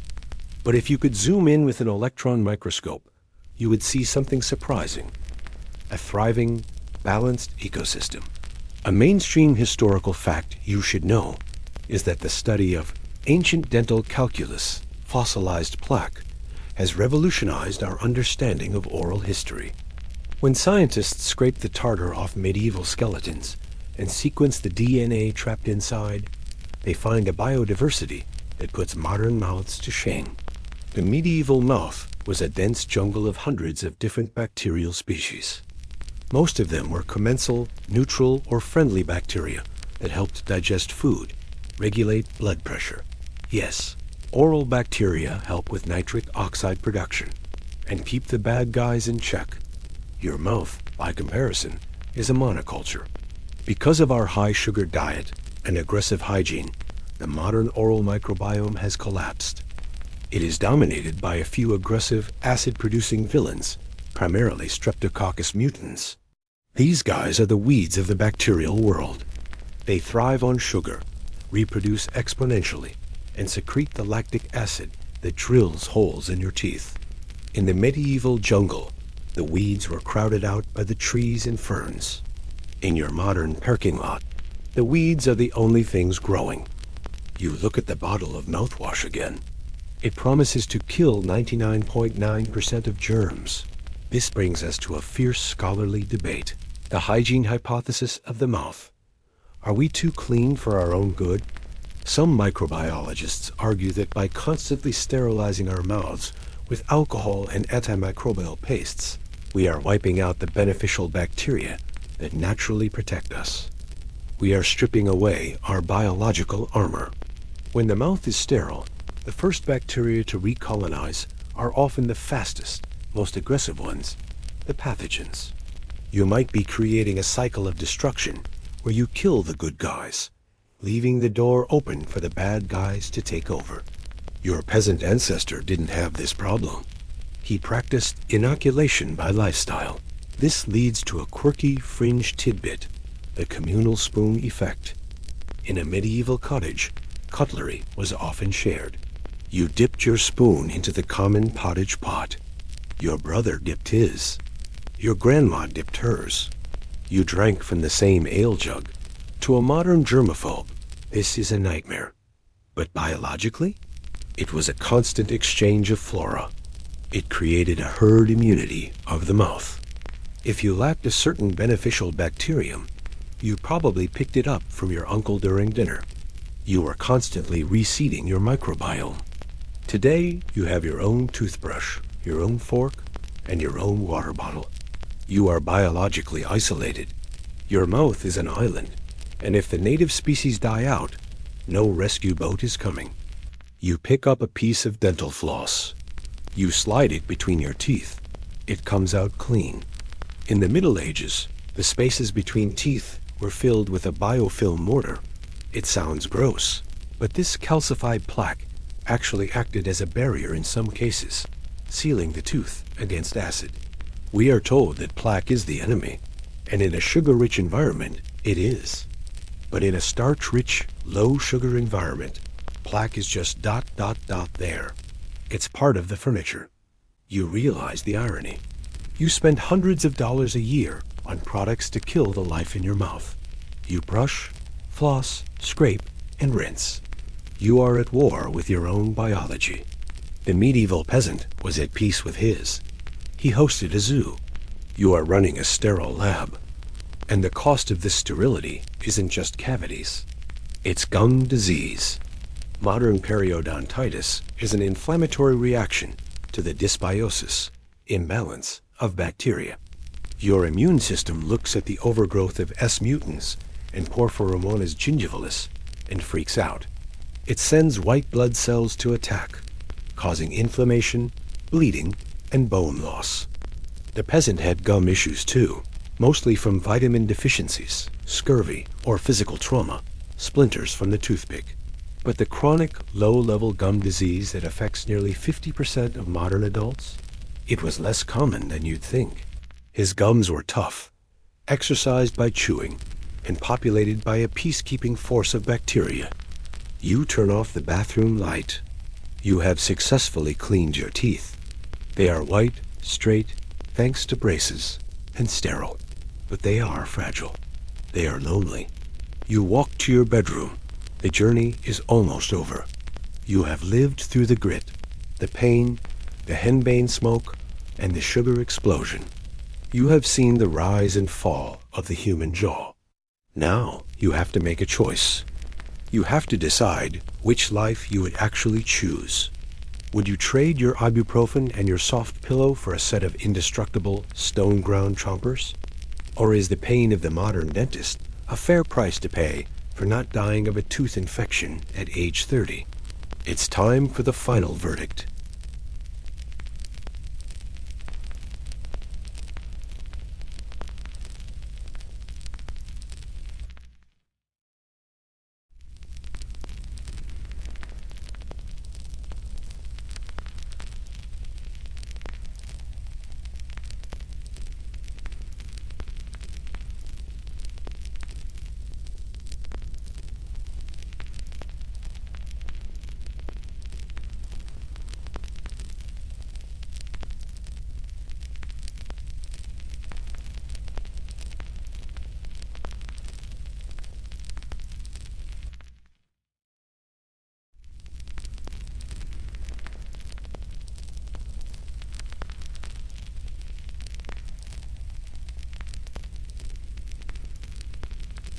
But if you could zoom in with an electron microscope, you would see something surprising. A thriving, balanced ecosystem. A mainstream historical fact you should know is that the study of ancient dental calculus, fossilized plaque, has revolutionized our understanding of oral history. When scientists scrape the tartar off medieval skeletons and sequence the DNA trapped inside, they find a biodiversity that puts modern mouths to shame. The medieval mouth was a dense jungle of hundreds of different bacterial species. Most of them were commensal, neutral, or friendly bacteria that helped digest food, regulate blood pressure. Yes, oral bacteria help with nitric oxide production and keep the bad guys in check. Your mouth, by comparison, is a monoculture. Because of our high-sugar diet and aggressive hygiene, the modern oral microbiome has collapsed. It is dominated by a few aggressive, acid-producing villains, primarily Streptococcus mutans. These guys are the weeds of the bacterial world. They thrive on sugar, reproduce exponentially, and secrete the lactic acid that drills holes in your teeth. In the medieval jungle, the weeds were crowded out by the trees and ferns. In your modern parking lot, the weeds are the only things growing. You look at the bottle of mouthwash again. It promises to kill 99.9% of germs. This brings us to a fierce scholarly debate. The hygiene hypothesis of the mouth. Are we too clean for our own good? Some microbiologists argue that by constantly sterilizing our mouths with alcohol and antimicrobial pastes, we are wiping out the beneficial bacteria that naturally protect us. We are stripping away our biological armor. When the mouth is sterile, the first bacteria to recolonize are often the fastest, most aggressive ones, the pathogens. You might be creating a cycle of destruction where you kill the good guys, leaving the door open for the bad guys to take over. Your peasant ancestor didn't have this problem. He practiced inoculation by lifestyle. This leads to a quirky fringe tidbit, the communal spoon effect. In a medieval cottage, cutlery was often shared. You dipped your spoon into the common pottage pot. Your brother dipped his. Your grandma dipped hers. You drank from the same ale jug. To a modern germaphobe, this is a nightmare. But biologically, it was a constant exchange of flora. It created a herd immunity of the mouth. If you lacked a certain beneficial bacterium, you probably picked it up from your uncle during dinner. You were constantly reseeding your microbiome. Today, you have your own toothbrush, your own fork, and your own water bottle. You are biologically isolated. Your mouth is an island, and if the native species die out, no rescue boat is coming. You pick up a piece of dental floss. You slide it between your teeth. It comes out clean. In the Middle Ages, the spaces between teeth were filled with a biofilm mortar. It sounds gross, but this calcified plaque actually acted as a barrier in some cases, sealing the tooth against acid. We are told that plaque is the enemy, and in a sugar-rich environment, it is. But in a starch-rich, low-sugar environment, plaque is just ... there. It's part of the furniture. You realize the irony. You spend hundreds of dollars a year on products to kill the life in your mouth. You brush, floss, scrape, and rinse. You are at war with your own biology. The medieval peasant was at peace with his. He hosted a zoo. You are running a sterile lab. And the cost of this sterility isn't just cavities. It's gum disease. Modern periodontitis is an inflammatory reaction to the dysbiosis, imbalance of bacteria. Your immune system looks at the overgrowth of S mutans and Porphyromonas gingivalis and freaks out. It sends white blood cells to attack, causing inflammation, bleeding, and bone loss. The peasant had gum issues too, mostly from vitamin deficiencies, scurvy, or physical trauma, splinters from the toothpick. But the chronic, low-level gum disease that affects nearly 50% of modern adults, it was less common than you'd think. His gums were tough, exercised by chewing, and populated by a peacekeeping force of bacteria. You turn off the bathroom light. You have successfully cleaned your teeth. They are white, straight, thanks to braces, and sterile. But they are fragile. They are lonely. You walk to your bedroom. The journey is almost over. You have lived through the grit, the pain, the henbane smoke, and the sugar explosion. You have seen the rise and fall of the human jaw. Now you have to make a choice. You have to decide which life you would actually choose. Would you trade your ibuprofen and your soft pillow for a set of indestructible, stone-ground chompers? Or is the pain of the modern dentist a fair price to pay for not dying of a tooth infection at age 30? It's time for the final verdict.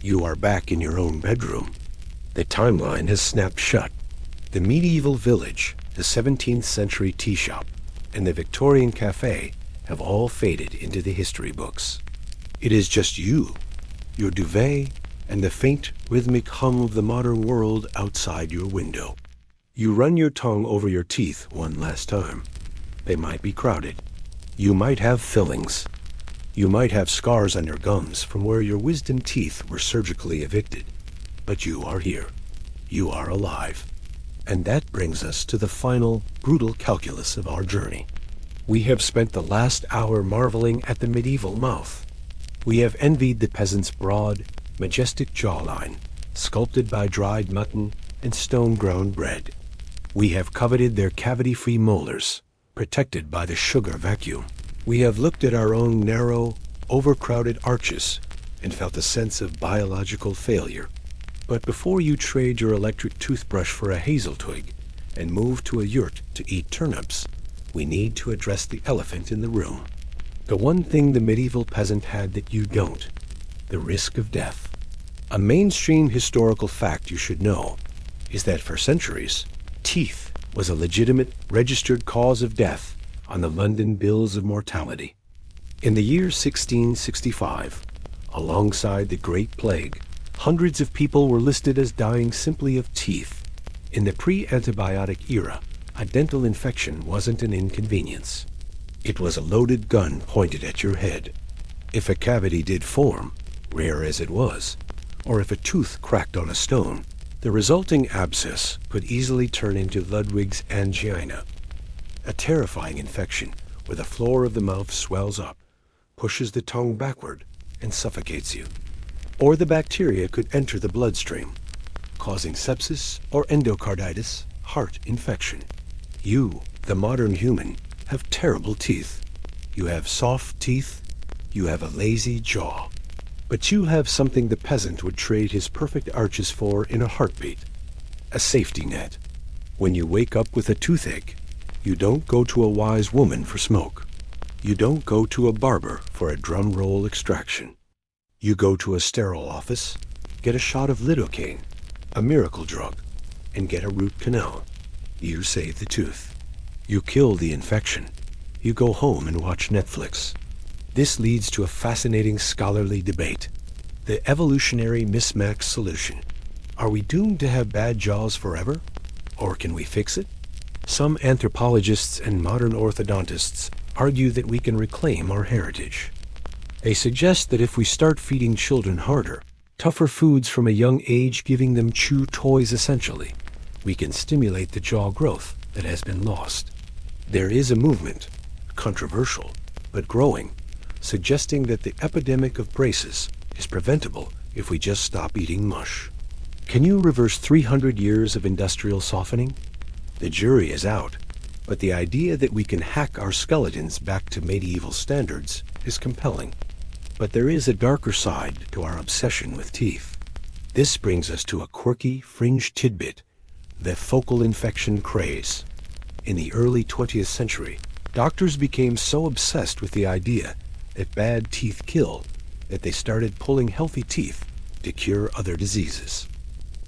You are back in your own bedroom. The timeline has snapped shut. The medieval village, the 17th century tea shop, and the Victorian cafe have all faded into the history books. It is just you, your duvet, and the faint, rhythmic hum of the modern world outside your window. You run your tongue over your teeth one last time. They might be crowded. You might have fillings. You might have scars on your gums from where your wisdom teeth were surgically evicted. But you are here. You are alive. And that brings us to the final, brutal calculus of our journey. We have spent the last hour marveling at the medieval mouth. We have envied the peasant's broad, majestic jawline, sculpted by dried mutton and stone-ground bread. We have coveted their cavity-free molars, protected by the sugar vacuum. We have looked at our own narrow, overcrowded arches and felt a sense of biological failure. But before you trade your electric toothbrush for a hazel twig and move to a yurt to eat turnips, we need to address the elephant in the room. The one thing the medieval peasant had that you don't, the risk of death. A mainstream historical fact you should know is that for centuries, teeth was a legitimate, registered cause of death on the London bills of mortality. In the year 1665, alongside the Great Plague, hundreds of people were listed as dying simply of teeth. In the pre-antibiotic era, a dental infection wasn't an inconvenience. It was a loaded gun pointed at your head. If a cavity did form, rare as it was, or if a tooth cracked on a stone, the resulting abscess could easily turn into Ludwig's angina, a terrifying infection where the floor of the mouth swells up, pushes the tongue backward, and suffocates you. Or the bacteria could enter the bloodstream, causing sepsis or endocarditis, heart infection. You, the modern human, have terrible teeth. You have soft teeth. You have a lazy jaw. But you have something the peasant would trade his perfect arches for in a heartbeat. A safety net. When you wake up with a toothache, you don't go to a wise woman for smoke. You don't go to a barber for a drum roll extraction. You go to a sterile office, get a shot of lidocaine, a miracle drug, and get a root canal. You save the tooth. You kill the infection. You go home and watch Netflix. This leads to a fascinating scholarly debate. The evolutionary mismatch solution. Are we doomed to have bad jaws forever? Or can we fix it? Some anthropologists and modern orthodontists argue that we can reclaim our heritage. They suggest that if we start feeding children harder, tougher foods from a young age, giving them chew toys essentially, we can stimulate the jaw growth that has been lost. There is a movement, controversial, but growing, suggesting that the epidemic of braces is preventable if we just stop eating mush. Can you reverse 300 years of industrial softening? The jury is out, but the idea that we can hack our skeletons back to medieval standards is compelling. But there is a darker side to our obsession with teeth. This brings us to a quirky, fringe tidbit, the focal infection craze. In the early 20th century, doctors became so obsessed with the idea that bad teeth kill that they started pulling healthy teeth to cure other diseases.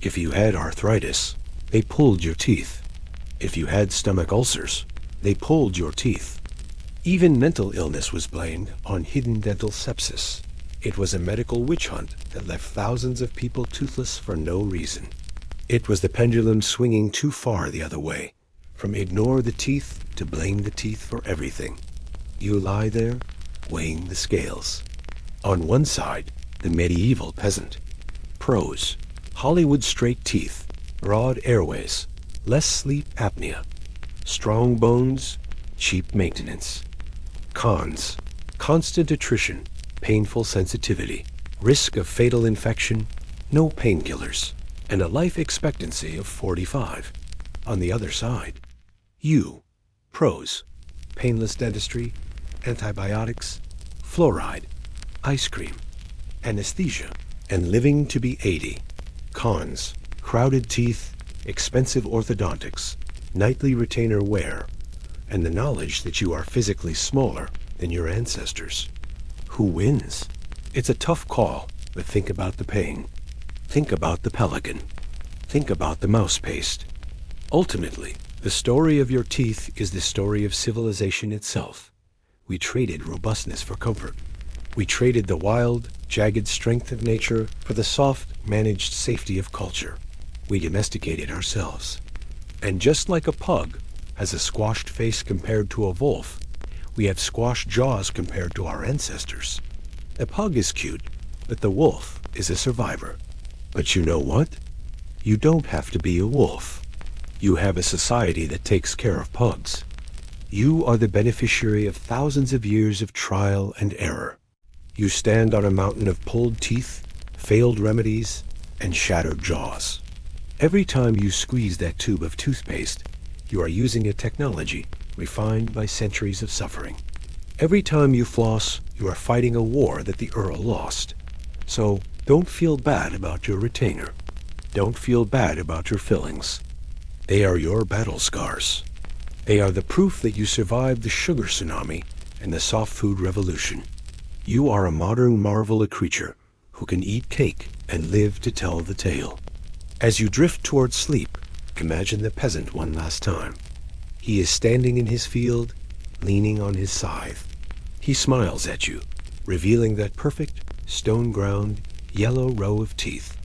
If you had arthritis, they pulled your teeth. If you had stomach ulcers, they pulled your teeth. Even mental illness was blamed on hidden dental sepsis. It was a medical witch hunt that left thousands of people toothless for no reason. It was the pendulum swinging too far the other way, from ignore the teeth to blame the teeth for everything. You lie there, weighing the scales. On one side, the medieval peasant. Pros: Hollywood straight teeth, broad airways, less sleep apnea, strong bones, cheap maintenance. Cons: constant attrition, painful sensitivity, risk of fatal infection, no painkillers, and a life expectancy of 45. On the other side, you. Pros: painless dentistry, antibiotics, fluoride, ice cream, anesthesia, and living to be 80. Cons: crowded teeth, expensive orthodontics, nightly retainer wear, and the knowledge that you are physically smaller than your ancestors. Who wins? It's a tough call, but think about the pain. Think about the pelican. Think about the mouse paste. Ultimately, the story of your teeth is the story of civilization itself. We traded robustness for comfort. We traded the wild, jagged strength of nature for the soft, managed safety of culture. We domesticated ourselves. And just like a pug has a squashed face compared to a wolf, we have squashed jaws compared to our ancestors. The pug is cute, but the wolf is a survivor. But you know what? You don't have to be a wolf. You have a society that takes care of pugs. You are the beneficiary of thousands of years of trial and error. You stand on a mountain of pulled teeth, failed remedies, and shattered jaws. Every time you squeeze that tube of toothpaste, you are using a technology refined by centuries of suffering. Every time you floss, you are fighting a war that the Earl lost. So don't feel bad about your retainer. Don't feel bad about your fillings. They are your battle scars. They are the proof that you survived the sugar tsunami and the soft food revolution. You are a modern marvel, a creature who can eat cake and live to tell the tale. As you drift towards sleep, imagine the peasant one last time. He is standing in his field, leaning on his scythe. He smiles at you, revealing that perfect, stone-ground, yellow row of teeth.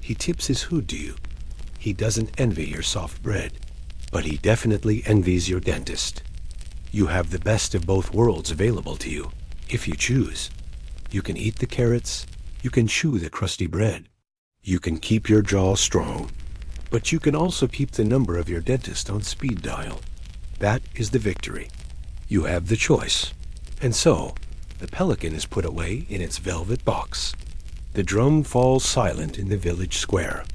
He tips his hood to you. He doesn't envy your soft bread, but he definitely envies your dentist. You have the best of both worlds available to you, if you choose. You can eat the carrots, you can chew the crusty bread. You can keep your jaw strong, but you can also keep the number of your dentist on speed dial. That is the victory. You have the choice. And so, the pelican is put away in its velvet box. The drum falls silent in the village square.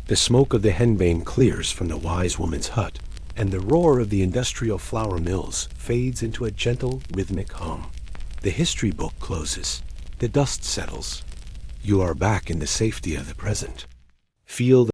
The smoke of the henbane clears from the wise woman's hut, and the roar of the industrial flour mills fades into a gentle, rhythmic hum. The history book closes. The dust settles. You are back in the safety of the present. Feel the